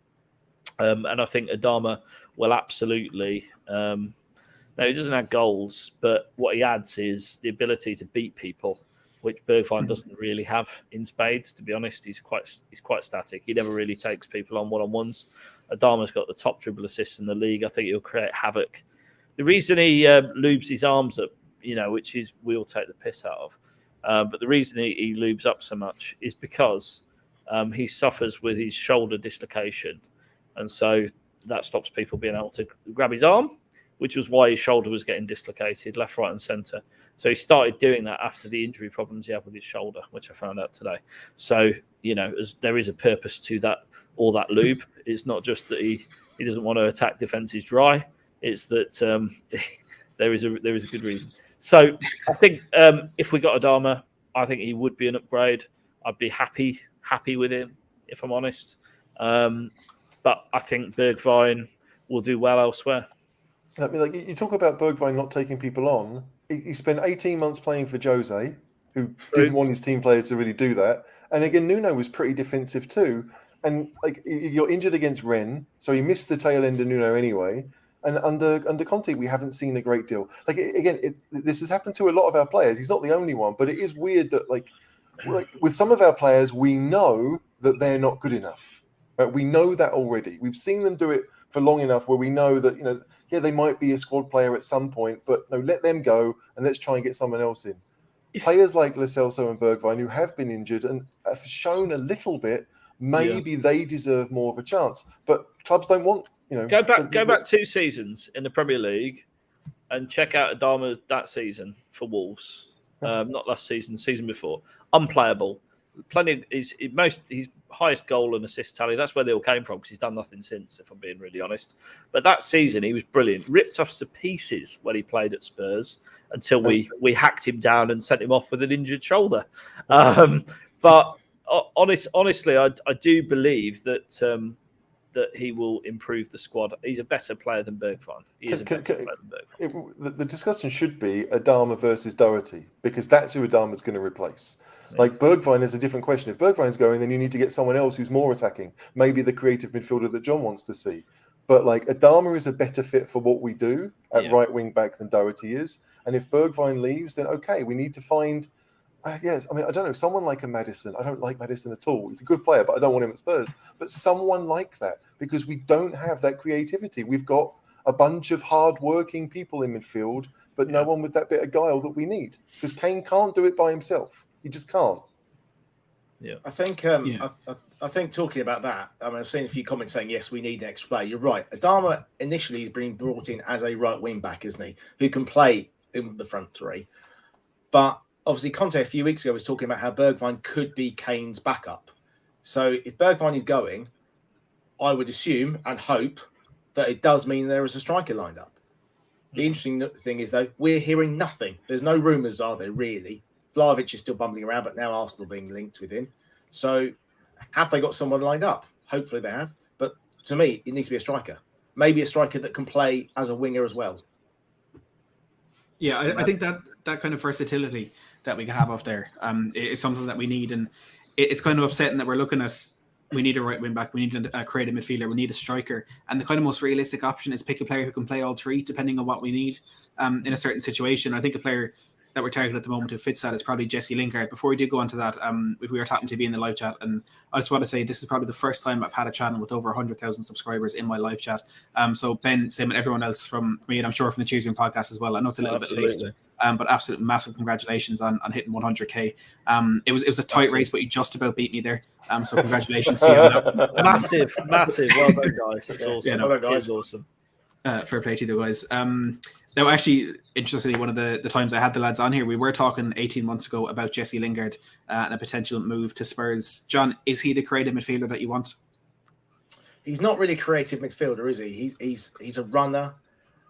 And I think Adama will absolutely. No, he doesn't add goals, but what he adds is the ability to beat people, which Bergwijn doesn't really have in spades. To be honest, he's quite static. He never really takes people on one-on-ones. Adama's got the top dribble assists in the league. I think he'll create havoc. The reason he lubes his arms up, which is we all take the piss out of, but the reason he lubes up so much is because he suffers with his shoulder dislocation, and so that stops people being able to grab his arm, which was why his shoulder was getting dislocated left, right, and centre. So he started doing that after the injury problems he had with his shoulder, which I found out today. So, there is a purpose to that, all that lube. It's not just that he doesn't want to attack defences dry. It's that there is a good reason. So I think if we got Adama, I think he would be an upgrade. I'd be happy with him, if I'm honest. But I think Bergwijn will do well elsewhere. I mean, you talk about Bergwijn not taking people on. He spent 18 months playing for Jose, who didn't want his team players to really do that. And again, Nuno was pretty defensive too. And you're injured against Rennes, so he missed the tail end of Nuno anyway. And under Conte, we haven't seen a great deal. This has happened to a lot of our players. He's not the only one, but it is weird that with some of our players, we know that they're not good enough. Right? We know that already. We've seen them do it for long enough where we know that they might be a squad player at some point, but no, let them go and let's try and get someone else in. Players like Lo Celso and Bergwijn, who have been injured and have shown a little bit, maybe they deserve more of a chance. But clubs don't want, Go back 2 seasons in the Premier League and check out Adama that season for Wolves. Not last season, season before. Unplayable. Plenty. His highest goal and assist tally. That's where they all came from because he's done nothing since, if I'm being really honest. But that season he was brilliant. Ripped us to pieces when he played at Spurs until we hacked him down and sent him off with an injured shoulder. But honestly, I do believe that he will improve the squad. He's a better player than Bergwijn. The discussion should be Adama versus Doherty, because that's who Adama's going to replace. Bergwijn is a different question. If Bergwijn's going, then you need to get someone else who's more attacking. Maybe the creative midfielder that John wants to see. But Adama is a better fit for what we do at right wing back than Doherty is. And if Bergwijn leaves, then okay, we need to find. I don't know, someone like a Maddison. I don't like Maddison at all. He's a good player, but I don't want him at Spurs. But someone like that, because we don't have that creativity. We've got a bunch of hard-working people in midfield, but no one with that bit of guile that we need. Because Kane can't do it by himself. He just can't. Yeah, I think I think talking about that, I've seen a few comments saying, yes, we need an extra player. You're right. Adama initially has been brought in as a right wing back, isn't he? Who can play in the front three. But obviously, Conte a few weeks ago was talking about how Bergwijn could be Kane's backup. So if Bergwijn is going, I would assume and hope that it does mean there is a striker lined up. The interesting thing is, though, we're hearing nothing. There's no rumours, are there, really? Vlahovic is still bumbling around, but now Arsenal being linked with him. So have they got someone lined up? Hopefully they have. But to me, it needs to be a striker. Maybe a striker that can play as a winger as well. Yeah, I think that kind of versatility that we can have up there is something that we need. And it's kind of upsetting that we're looking at, we need a right wing back, we need a creative midfielder, we need a striker. And the kind of most realistic option is pick a player who can play all three, depending on what we need in a certain situation. I think a player that we're targeting at the moment who fits that is probably Jesse Lingard. Before we do go on to that, we were talking to be in the live chat, and I just want to say this is probably the first time I've had a channel with over 100,000 subscribers in my live chat. So Ben, same with everyone else from me, and I'm sure from the Tuesday podcast as well. I know it's a little bit late, but absolute massive congratulations on hitting 100k. It was a tight race, but you just about beat me there. So congratulations to you on that. Massive. Well done, guys. That's awesome. Yeah, no, well done, guys. It's awesome. Fair play to you guys. Now, actually, interestingly, one of the times I had the lads on here, we were talking 18 months ago about Jesse Lingard and a potential move to Spurs. John, is he the creative midfielder that you want? He's not really a creative midfielder, is he? He's a runner.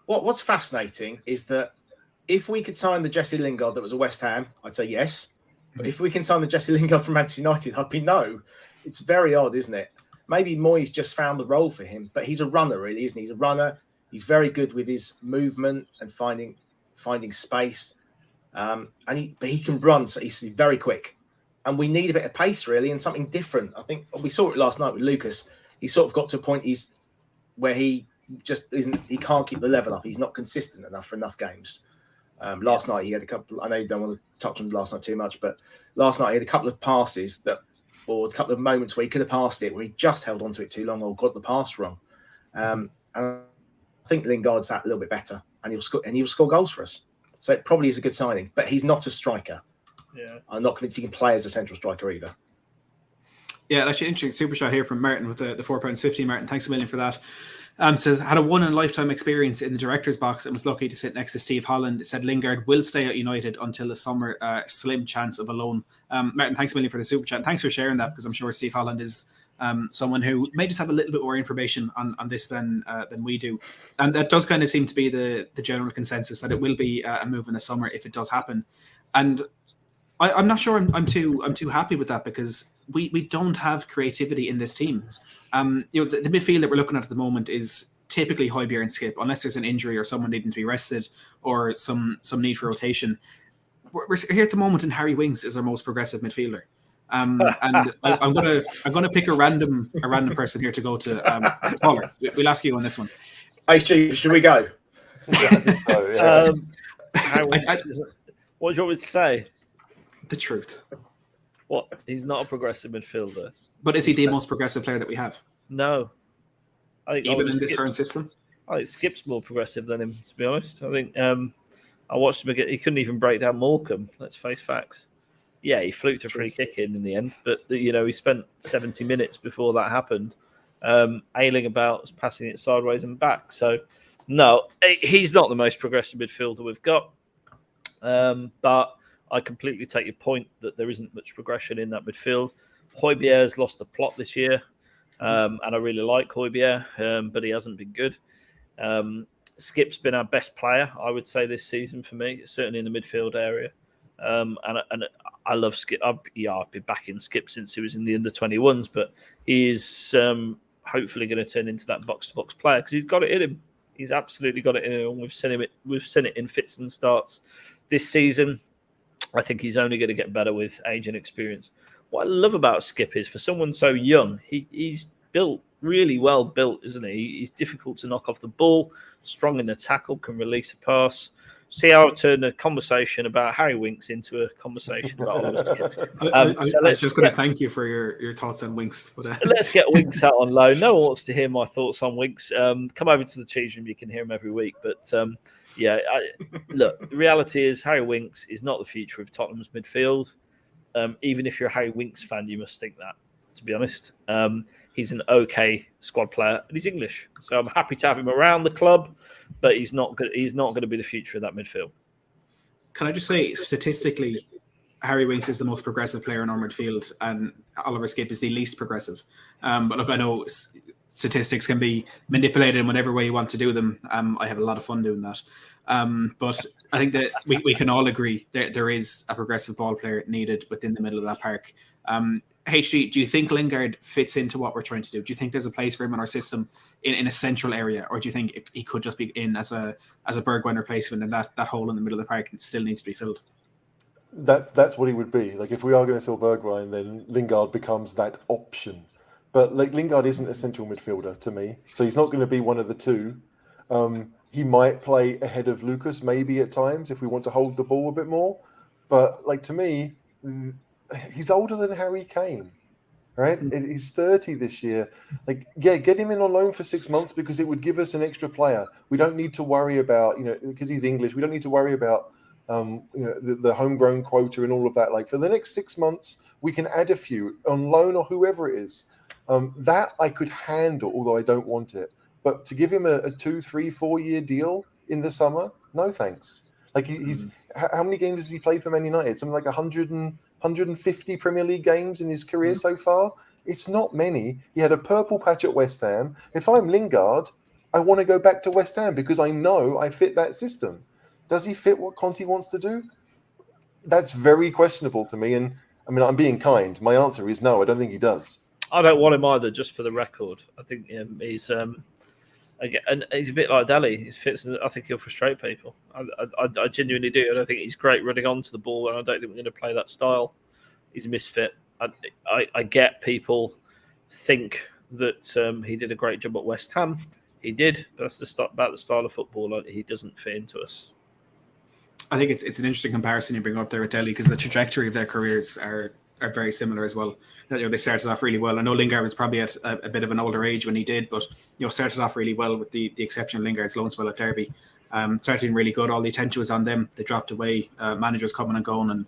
What's fascinating is that if we could sign the Jesse Lingard that was a West Ham, I'd say yes. But if we can sign the Jesse Lingard from Manchester United, I'd be no. It's very odd, isn't it? Maybe Moyes just found the role for him, but he's a runner, really, isn't he? He's a runner. He's very good with his movement and finding space. But he can run, so he's very quick. And we need a bit of pace, really, and something different. I think we saw it last night with Lucas. He sort of got to a point where he just isn't. He can't keep the level up. He's not consistent enough for enough games. Last night he had a couple. I know you don't want to touch on last night too much, but last night he had a couple of passes or a couple of moments where he could have passed it, where he just held onto it too long or got the pass wrong. And I think Lingard's that a little bit better, and he'll score goals for us. So it probably is a good signing, but he's not a striker. Yeah, I'm not convinced he can play as a central striker either. Yeah, actually, interesting super chat here from Martin with the £4.50. Martin, thanks a million for that. Says, had a one-in-a-lifetime experience in the director's box and was lucky to sit next to Steve Holland. Said Lingard will stay at United until the summer. Slim chance of a loan. Martin, thanks a million for the super chat. And thanks for sharing that, because I'm sure Steve Holland is someone who may just have a little bit more information on this than we do. And that does kind of seem to be the general consensus, that it will be a move in the summer if it does happen. And I'm not sure I'm too happy with that, because we don't have creativity in this team. The midfield that we're looking at the moment is typically Højbjerg and Skip, unless there's an injury or someone needing to be rested or some need for rotation. We're here at the moment, and Harry Winks is our most progressive midfielder. And I'm gonna pick a random person here to go to. Paul, we'll ask you on this one. HG, should we go? What do you want me to say? The truth. What? He's not a progressive midfielder. But is he the most progressive player that we have? No. I think even in this current system? I think Skip's more progressive than him, to be honest. I think I watched him again. He couldn't even break down Morecambe. Let's face facts. Yeah, he fluked a free kick in the end, but he spent 70 minutes before that happened, ailing about, passing it sideways and back. So, no, he's not the most progressive midfielder we've got. But I completely take your point that there isn't much progression in that midfield. Højbjerg's lost the plot this year, and I really like Højbjerg, but he hasn't been good. Skip's been our best player, I would say, this season for me, certainly in the midfield area. And I love Skip. I've been backing Skip since he was in the under-21s, but he is hopefully going to turn into that box-to-box player, because he's got it in him. He's absolutely got it in him. We've seen it in fits and starts this season. I think he's only going to get better with age and experience. What I love about Skip is, for someone so young, he's built really well built, isn't he? He's difficult to knock off the ball, strong in the tackle, can release a pass. See how I've turned a conversation about Harry Winks into a conversation about Oliver Skip. I was just going to thank you for your thoughts on Winks. But, let's get Winks out on loan. No one wants to hear my thoughts on Winks. Come over to the Cheese Room. You can hear him every week. But look, the reality is Harry Winks is not the future of Tottenham's midfield. Even if you're a Harry Winks fan, you must think that, to be honest. He's an okay squad player, and he's English, so I'm happy to have him around the club. But he's not good. He's not going to be the future of that midfield. Can I just say, statistically, Harry Winks is the most progressive player in our midfield, and Oliver Skip is the least progressive. But look, I know statistics can be manipulated in whatever way you want to do them. I have a lot of fun doing that. But I think that we can all agree that there is a progressive ball player needed within the middle of that park. HG, do you think Lingard fits into what we're trying to do? Do you think there's a place for him in our system in a central area, or do you think he could just be in as a Bergwijn replacement, and that hole in the middle of the park still needs to be filled? That's what he would be. Like, if we are going to sell Bergwijn, then Lingard becomes that option. But like, Lingard isn't a central midfielder to me, so he's not going to be one of the two. He might play ahead of Lucas maybe at times if we want to hold the ball a bit more. But like, to me, he's older than Harry Kane, right? He's 30 this year. Like, yeah, get him in on loan for 6 months, because it would give us an extra player. We don't need to worry about, because he's English, we don't need to worry about, the homegrown quota and all of that. Like, for the next 6 months, we can add a few on loan or whoever it is. That I could handle, although I don't want it. But to give him a 2, 3, 4 year deal in the summer, no thanks. Like, how many games has he played for Man United? Something like 150 Premier League games in his career so far. It's not many. He had a purple patch at West Ham. If I'm Lingard, I want to go back to West Ham because I know I fit that system. Does he fit what Conte wants to do? That's very questionable to me. And I mean, I'm being kind. My answer is no. I don't think he does. I don't want him either. Just for the record, I think he's again, and he's a bit like Dele. He's fits. I think he'll frustrate people. I genuinely do. I don't think he's great running onto the ball, and I don't think we're going to play that style. He's a misfit. I get people think that he did a great job at West Ham. He did, but that's about the style of football. He doesn't fit into us. I think it's an interesting comparison you bring up there with Dele, because the trajectory of their careers are very similar as well. They started off really well. I know Lingard was probably at a bit of an older age when he did, but started off really well, with the exception of Lingard's loan spell at Derby. Started really good. All the attention was on them. They dropped away. Managers coming and going, and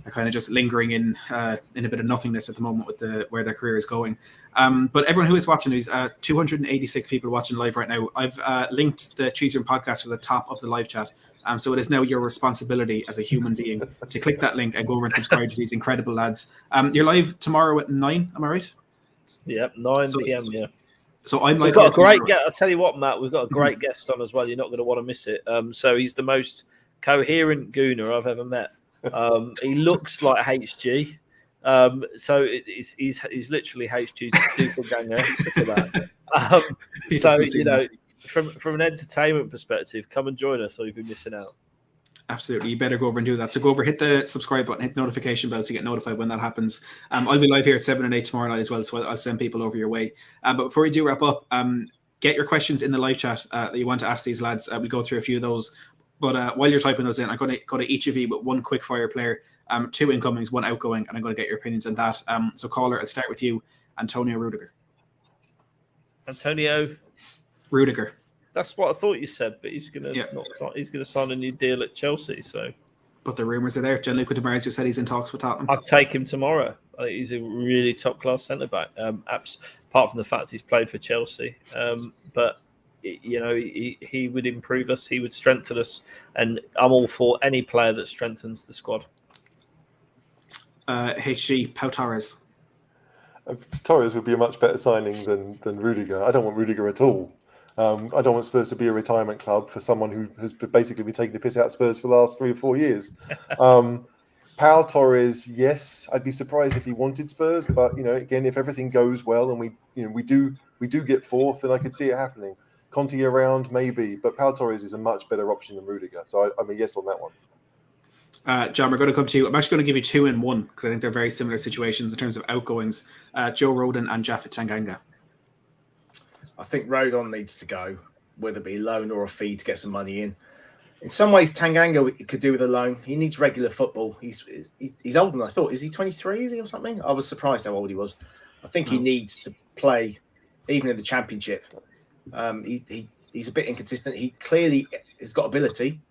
they're kind of just lingering in a bit of nothingness at the moment with where their career is going. But everyone who is watching, there's 286 people watching live right now. I've linked the Cheese Room podcast to the top of the live chat. So it is now your responsibility as a human being to click that link and go over and subscribe to these incredible lads. You're live tomorrow at 9, am I right? Yep, 9 p.m. Yeah. So I'm. We've got a great guest. I'll tell you what, Matt. We've got a great guest on as well. You're not going to want to miss it. So he's the most coherent gooner I've ever met. He looks like HG. So he's literally HG's doppelganger. Look at that. So from an entertainment perspective, come and join us, or you've been missing out. Absolutely, you better go over and do that. So go over, hit the subscribe button, hit the notification bell to get notified when that happens. I'll be live here at 7 and 8 tomorrow night as well, so I'll send people over your way. But before we do wrap up, get your questions in the live chat that you want to ask these lads. We'll go through a few of those. But while you're typing those in, I'm going to go to each of you with one quick fire player, 2 incomings, 1 outgoing, and I'm going to get your opinions on that. So caller, I'll start with you, Antonio Rudiger. Antonio Rudiger. That's what I thought you said, but he's going to sign a new deal at Chelsea. So, but the rumours are there. Gianluca Di Marzio said he's in talks with Tottenham. I'd take him tomorrow. I think he's a really top class centre back. Apart from the fact he's played for Chelsea, but he would improve us. He would strengthen us, and I'm all for any player that strengthens the squad. HG Pau Torres. Torres would be a much better signing than Rudiger. I don't want Rudiger at all. I don't want Spurs to be a retirement club for someone who has basically been taking the piss out of Spurs for the last 3 or 4 years. Pau Torres, yes, I'd be surprised if he wanted Spurs, but again, if everything goes well and we do get fourth, then I could see it happening. Conte around, maybe, but Pau Torres is a much better option than Rudiger, so I'm a yes on that one. John, we're going to come to you. I'm actually going to give you 2 in 1 because I think they're very similar situations in terms of outgoings. Joe Rodon and Japhet Tanganga. I think Rodon needs to go, whether it be loan or a fee to get some money in. In some ways, Tanganga could do with a loan. He needs regular football. He's older than I thought. Is he 23? Is he or something? I was surprised how old he was. I think he needs to play even in the Championship. He's a bit inconsistent. He clearly has got ability,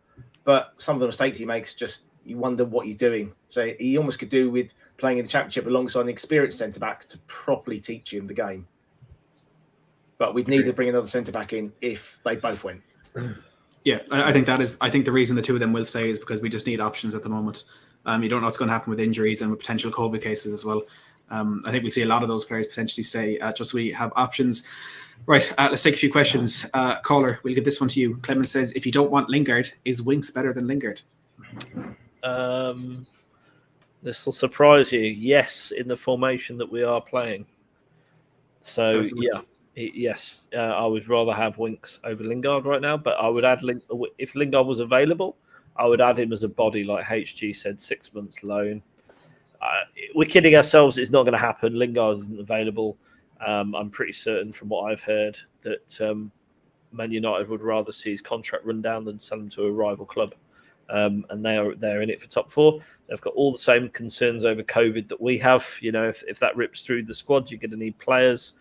but some of the mistakes he makes, just you wonder what he's doing. So he almost could do with playing in the Championship alongside an experienced centre-back to properly teach him the game. But we'd need to bring another centre-back in if they both went. Yeah, I think the reason the 2 of them will stay is because we just need options at the moment. You don't know what's going to happen with injuries and with potential COVID cases as well. I think we see a lot of those players potentially stay just so we have options. Right, let's take a few questions. Caller, we'll give this one to you. Clement says, if you don't want Lingard, is Winks better than Lingard? This will surprise you. Yes, in the formation that we are playing. So, yeah. Yes, I would rather have Winks over Lingard right now, but I would add if Lingard was available, I would add him as a body, like HG said, 6 months loan. We're kidding ourselves; it's not going to happen. Lingard isn't available. I'm pretty certain, from what I've heard, that Man United would rather see his contract run down than sell him to a rival club. And they're in it for top 4. They've got all the same concerns over COVID that we have. If that rips through the squad, you're going to need players.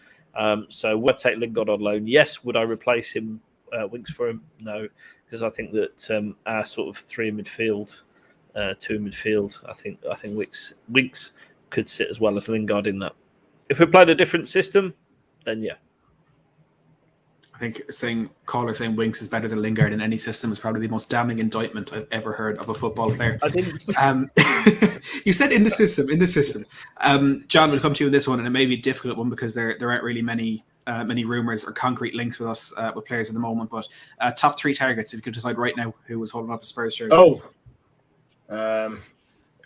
So we'll take Lingard on loan. Yes. Would I replace him, Winks for him? No, because I think that our sort of 3 in midfield, 2 in midfield, I think Winks could sit as well as Lingard in that. If we played a different system, then yeah. I think caller saying Winks is better than Lingard in any system is probably the most damning indictment I've ever heard of a football player. I didn't. You said in the system. John, will come to you in this one, and it may be a difficult one because there aren't really many rumours or concrete links with us with players at the moment. But top 3 targets, if you could decide right now who was holding up a Spurs jersey.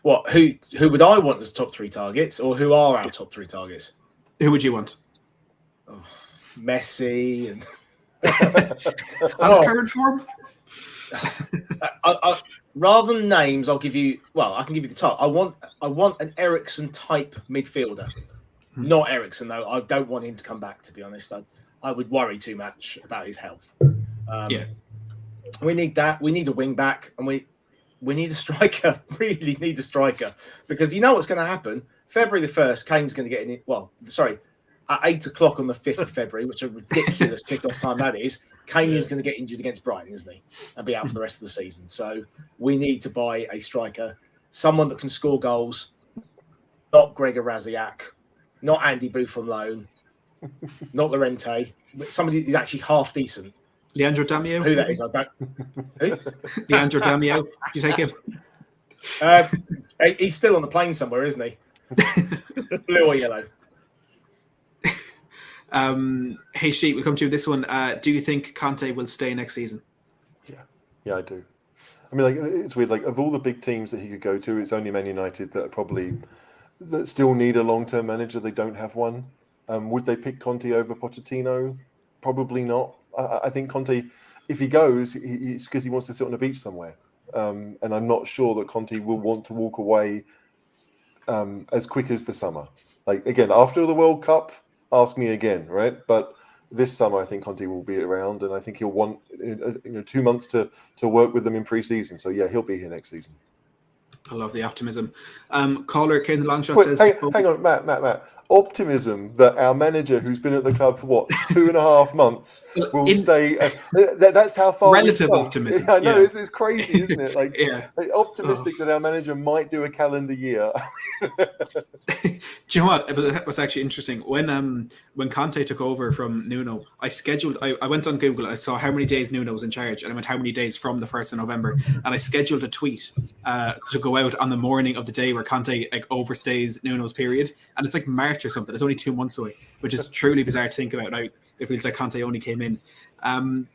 What? Who would I want as top 3 targets, or who are our top 3 targets? Who would you want? Oh, Messi and How's current form? I, rather than names, I'll give you. Well, I can give you the top. I want an Eriksen type midfielder. Not Eriksen though. I don't want him to come back. To be honest, I would worry too much about his health. We need that. We need a wing back, and we need a striker. Really need a striker, because you know what's going to happen. February the 1st, Kane's going to get in it. Well, sorry, at 8 o'clock on the 5th of February, which a ridiculous kickoff time that is. Kane is going to get injured against Brighton, isn't he? And be out for the rest of the season. So we need to buy a striker, someone that can score goals, not Gregor Raziak, not Andy Booth on loan, not Llorente, but somebody who's actually half decent. Leandro Damião? Who that is, I don't. Who? Leandro Damião? Do you take him? He's still on the plane somewhere, isn't he? Blue or yellow? Hey, Sheet, we'll come to this one. Do you think Conte will stay next season? Yeah, I do. I mean, like, it's weird. Like, of all the big teams that he could go to, it's only Man United that still need a long-term manager. They don't have one. Would they pick Conte over Pochettino? Probably not. I think Conte, if he goes, it's because he wants to sit on a beach somewhere. And I'm not sure that Conte will want to walk away as quick as the summer. Like, again, after the World Cup, ask me again, right? But this summer, I think Conte will be around, and I think he'll want 2 months to work with them in pre-season. So yeah, he'll be here next season. I love the optimism. Caller Kane the Longshot Wait, says, hang on, Matt. Optimism that our manager, who's been at the club for what 2.5 months, will stay. That's how far. Relative optimism. I know, it's crazy, isn't it? Like, optimistic Oh. that our manager might do a calendar year. Do you know what? It was actually interesting when Conte took over from Nuno. I went on Google and I saw how many days Nuno was in charge, and I went how many days from the 1st of November, and I scheduled a tweet to go out on the morning of the day where Conte overstays Nuno's period, and it's like March or something. It's only 2 months away, which is truly bizarre to think about now. It feels like Conte only came in.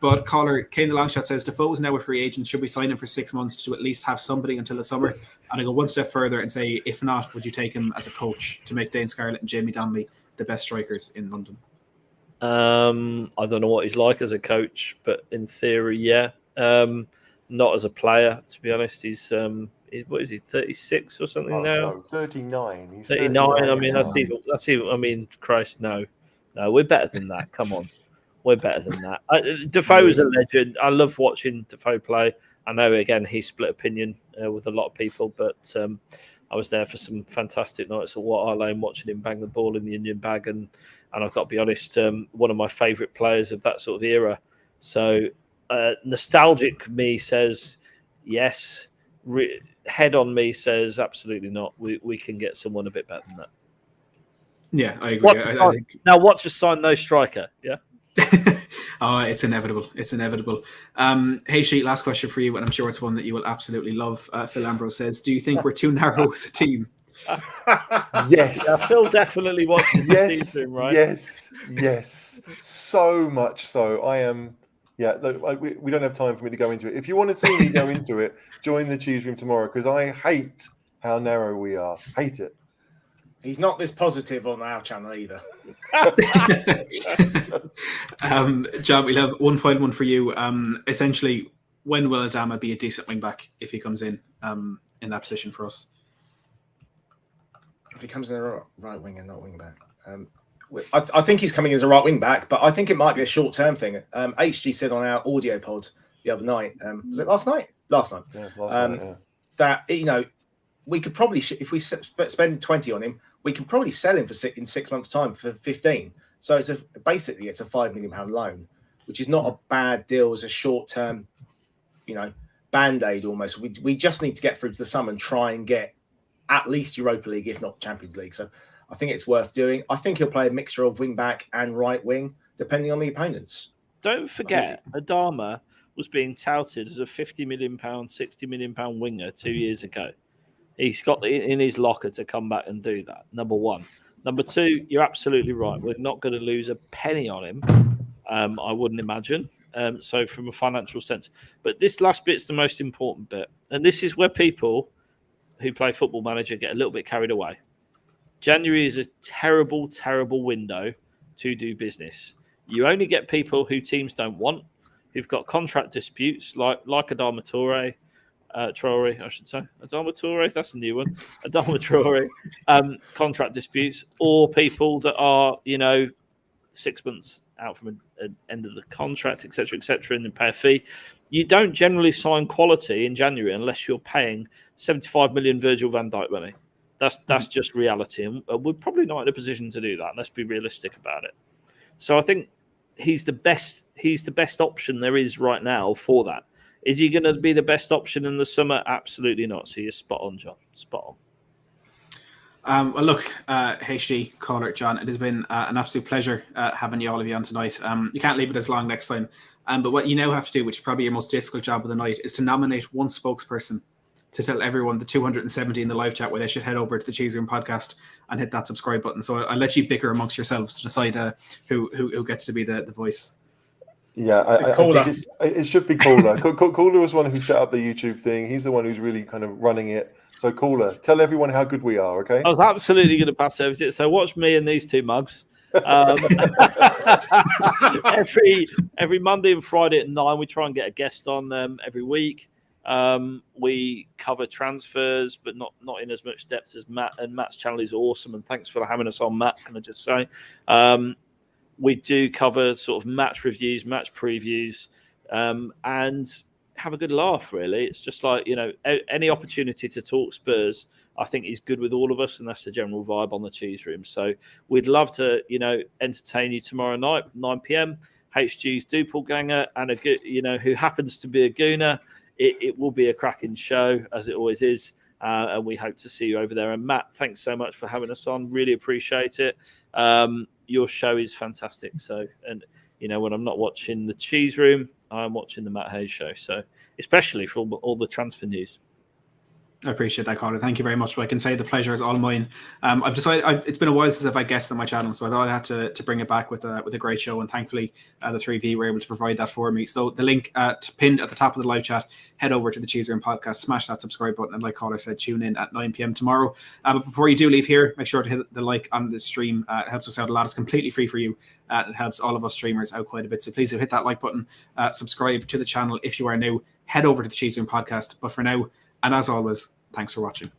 But caller Kane the Longshot says, Defoe is now a free agent. Should we sign him for 6 months to at least have somebody until the summer? And I go one step further and say, if not, would you take him as a coach to make Dane Scarlett and Jamie Donnelly the best strikers in London? I don't know what he's like as a coach, but in theory, yeah. Not as a player, to be honest. He's what is he, 36 or something now? No, 39. He's 39. I mean, that's even. I mean, Christ, no, we're better than that. Come on, we're better than that. Defoe is a legend. I love watching Defoe play. I know, again, he split opinion with a lot of people, but I was there for some fantastic nights at White Lane watching him bang the ball in the Indian bag, and I've got to be honest, one of my favourite players of that sort of era. So nostalgic me says yes. Head on me says absolutely not. We can get someone a bit better than that. Yeah, I agree. I think... Now, watch us sign no striker. Yeah. Oh, it's inevitable. It's inevitable. Hey, Sheet, last question for you, and I'm sure it's one that you will absolutely love. Phil Ambrose says, do you think we're too narrow as a team? Yes. Yeah, Phil definitely watches the team, right? Yes. So much so. I am... Yeah, look, we don't have time for me to go into it. If you want to see me go into it, join the Cheese Room tomorrow, because I hate how narrow we are. Hate it. He's not this positive on our channel either. John, we'll have one final one for you. Essentially, when will Adama be a decent wing back if he comes in that position for us? If he comes in a right wing and not wing back. I think he's coming as a right wing back, but I think it might be a short term thing. HG said on our audio pod the other night, was it last night? Last night. Yeah, last night, yeah. That, we could probably, if we spend 20 on him, we can probably sell him in 6 months' time for 15. So it's basically a £5 million loan, which is not a bad deal as a short term, band-aid almost. We just need to get through to the summer and try and get at least Europa League, if not Champions League. So I think it's worth doing. I think he'll play a mixture of wing back and right wing, depending on the opponents. Don't forget, Adama was being touted as a £50 million, £60 million winger 2 years ago. He's got in his locker to come back and do that, number one. Number two, you're absolutely right. We're not going to lose a penny on him, I wouldn't imagine. So from a financial sense. But this last bit's the most important bit. And this is where people who play Football Manager get a little bit carried away. January is a terrible, terrible window to do business. You only get people who teams don't want, who've got contract disputes, like Adama Traoré, I should say. Adama Traoré, that's a new one. Adama Traoré, contract disputes, or people that are, 6 months out from an end of the contract, etc., and then pay a fee. You don't generally sign quality in January unless you're paying 75 million Virgil van Dijk money. That's just reality, and we're probably not in a position to do that. Let's be realistic about it. So I think he's the best option there is right now for that. Is he going to be the best option in the summer? Absolutely not. So you're spot on, John. Spot on. Well, look, HD, Caller, John, it has been an absolute pleasure having all of you on tonight. You can't leave it as long next time. But what you now have to do, which is probably your most difficult job of the night, is to nominate one spokesperson to tell everyone, the 270 in the live chat, where they should head over to the Cheese Room podcast and hit that subscribe button. So I'll let you bicker amongst yourselves to decide who gets to be the voice. Yeah, I think it should be Caller. Caller was one who set up the YouTube thing. He's the one who's really kind of running it. So Caller, tell everyone how good we are, okay? I was absolutely going to pass over to it. So watch me and these two mugs. Every Monday and Friday at 9, we try and get a guest on every week. We cover transfers, but not in as much depth as Matt. And Matt's channel is awesome. And thanks for having us on, Matt, can I just say. We do cover sort of match reviews, match previews, and have a good laugh, really. It's just like, any opportunity to talk Spurs, I think is good with all of us, and that's the general vibe on the Cheese Room. So we'd love to, entertain you tomorrow night, 9 p.m. HG's Doppelganger, and a good, who happens to be a Gooner. It will be a cracking show, as it always is, and we hope to see you over there. And Matt, thanks so much for having us on. Really appreciate it. Your show is fantastic. So, and when I'm not watching the Cheese Room, I'm watching the Matt Hayes show. So, especially for all the transfer news. I appreciate that, Conor. Thank you very much. But I can say the pleasure is all mine. I've decided it's been a while since I've had guests on my channel, so I thought I had to bring it back with a great show, and thankfully the three of you were able to provide that for me. So the link pinned at the top of the live chat, head over to the Cheese Room podcast, smash that subscribe button, and like Conor said, tune in at 9 p.m. tomorrow. But before you do leave here, make sure to hit the like on the stream. It helps us out a lot. It's completely free for you. It helps all of us streamers out quite a bit. So please do hit that like button, subscribe to the channel if you are new. Head over to the Cheese Room podcast. But for now, and as always, thanks for watching.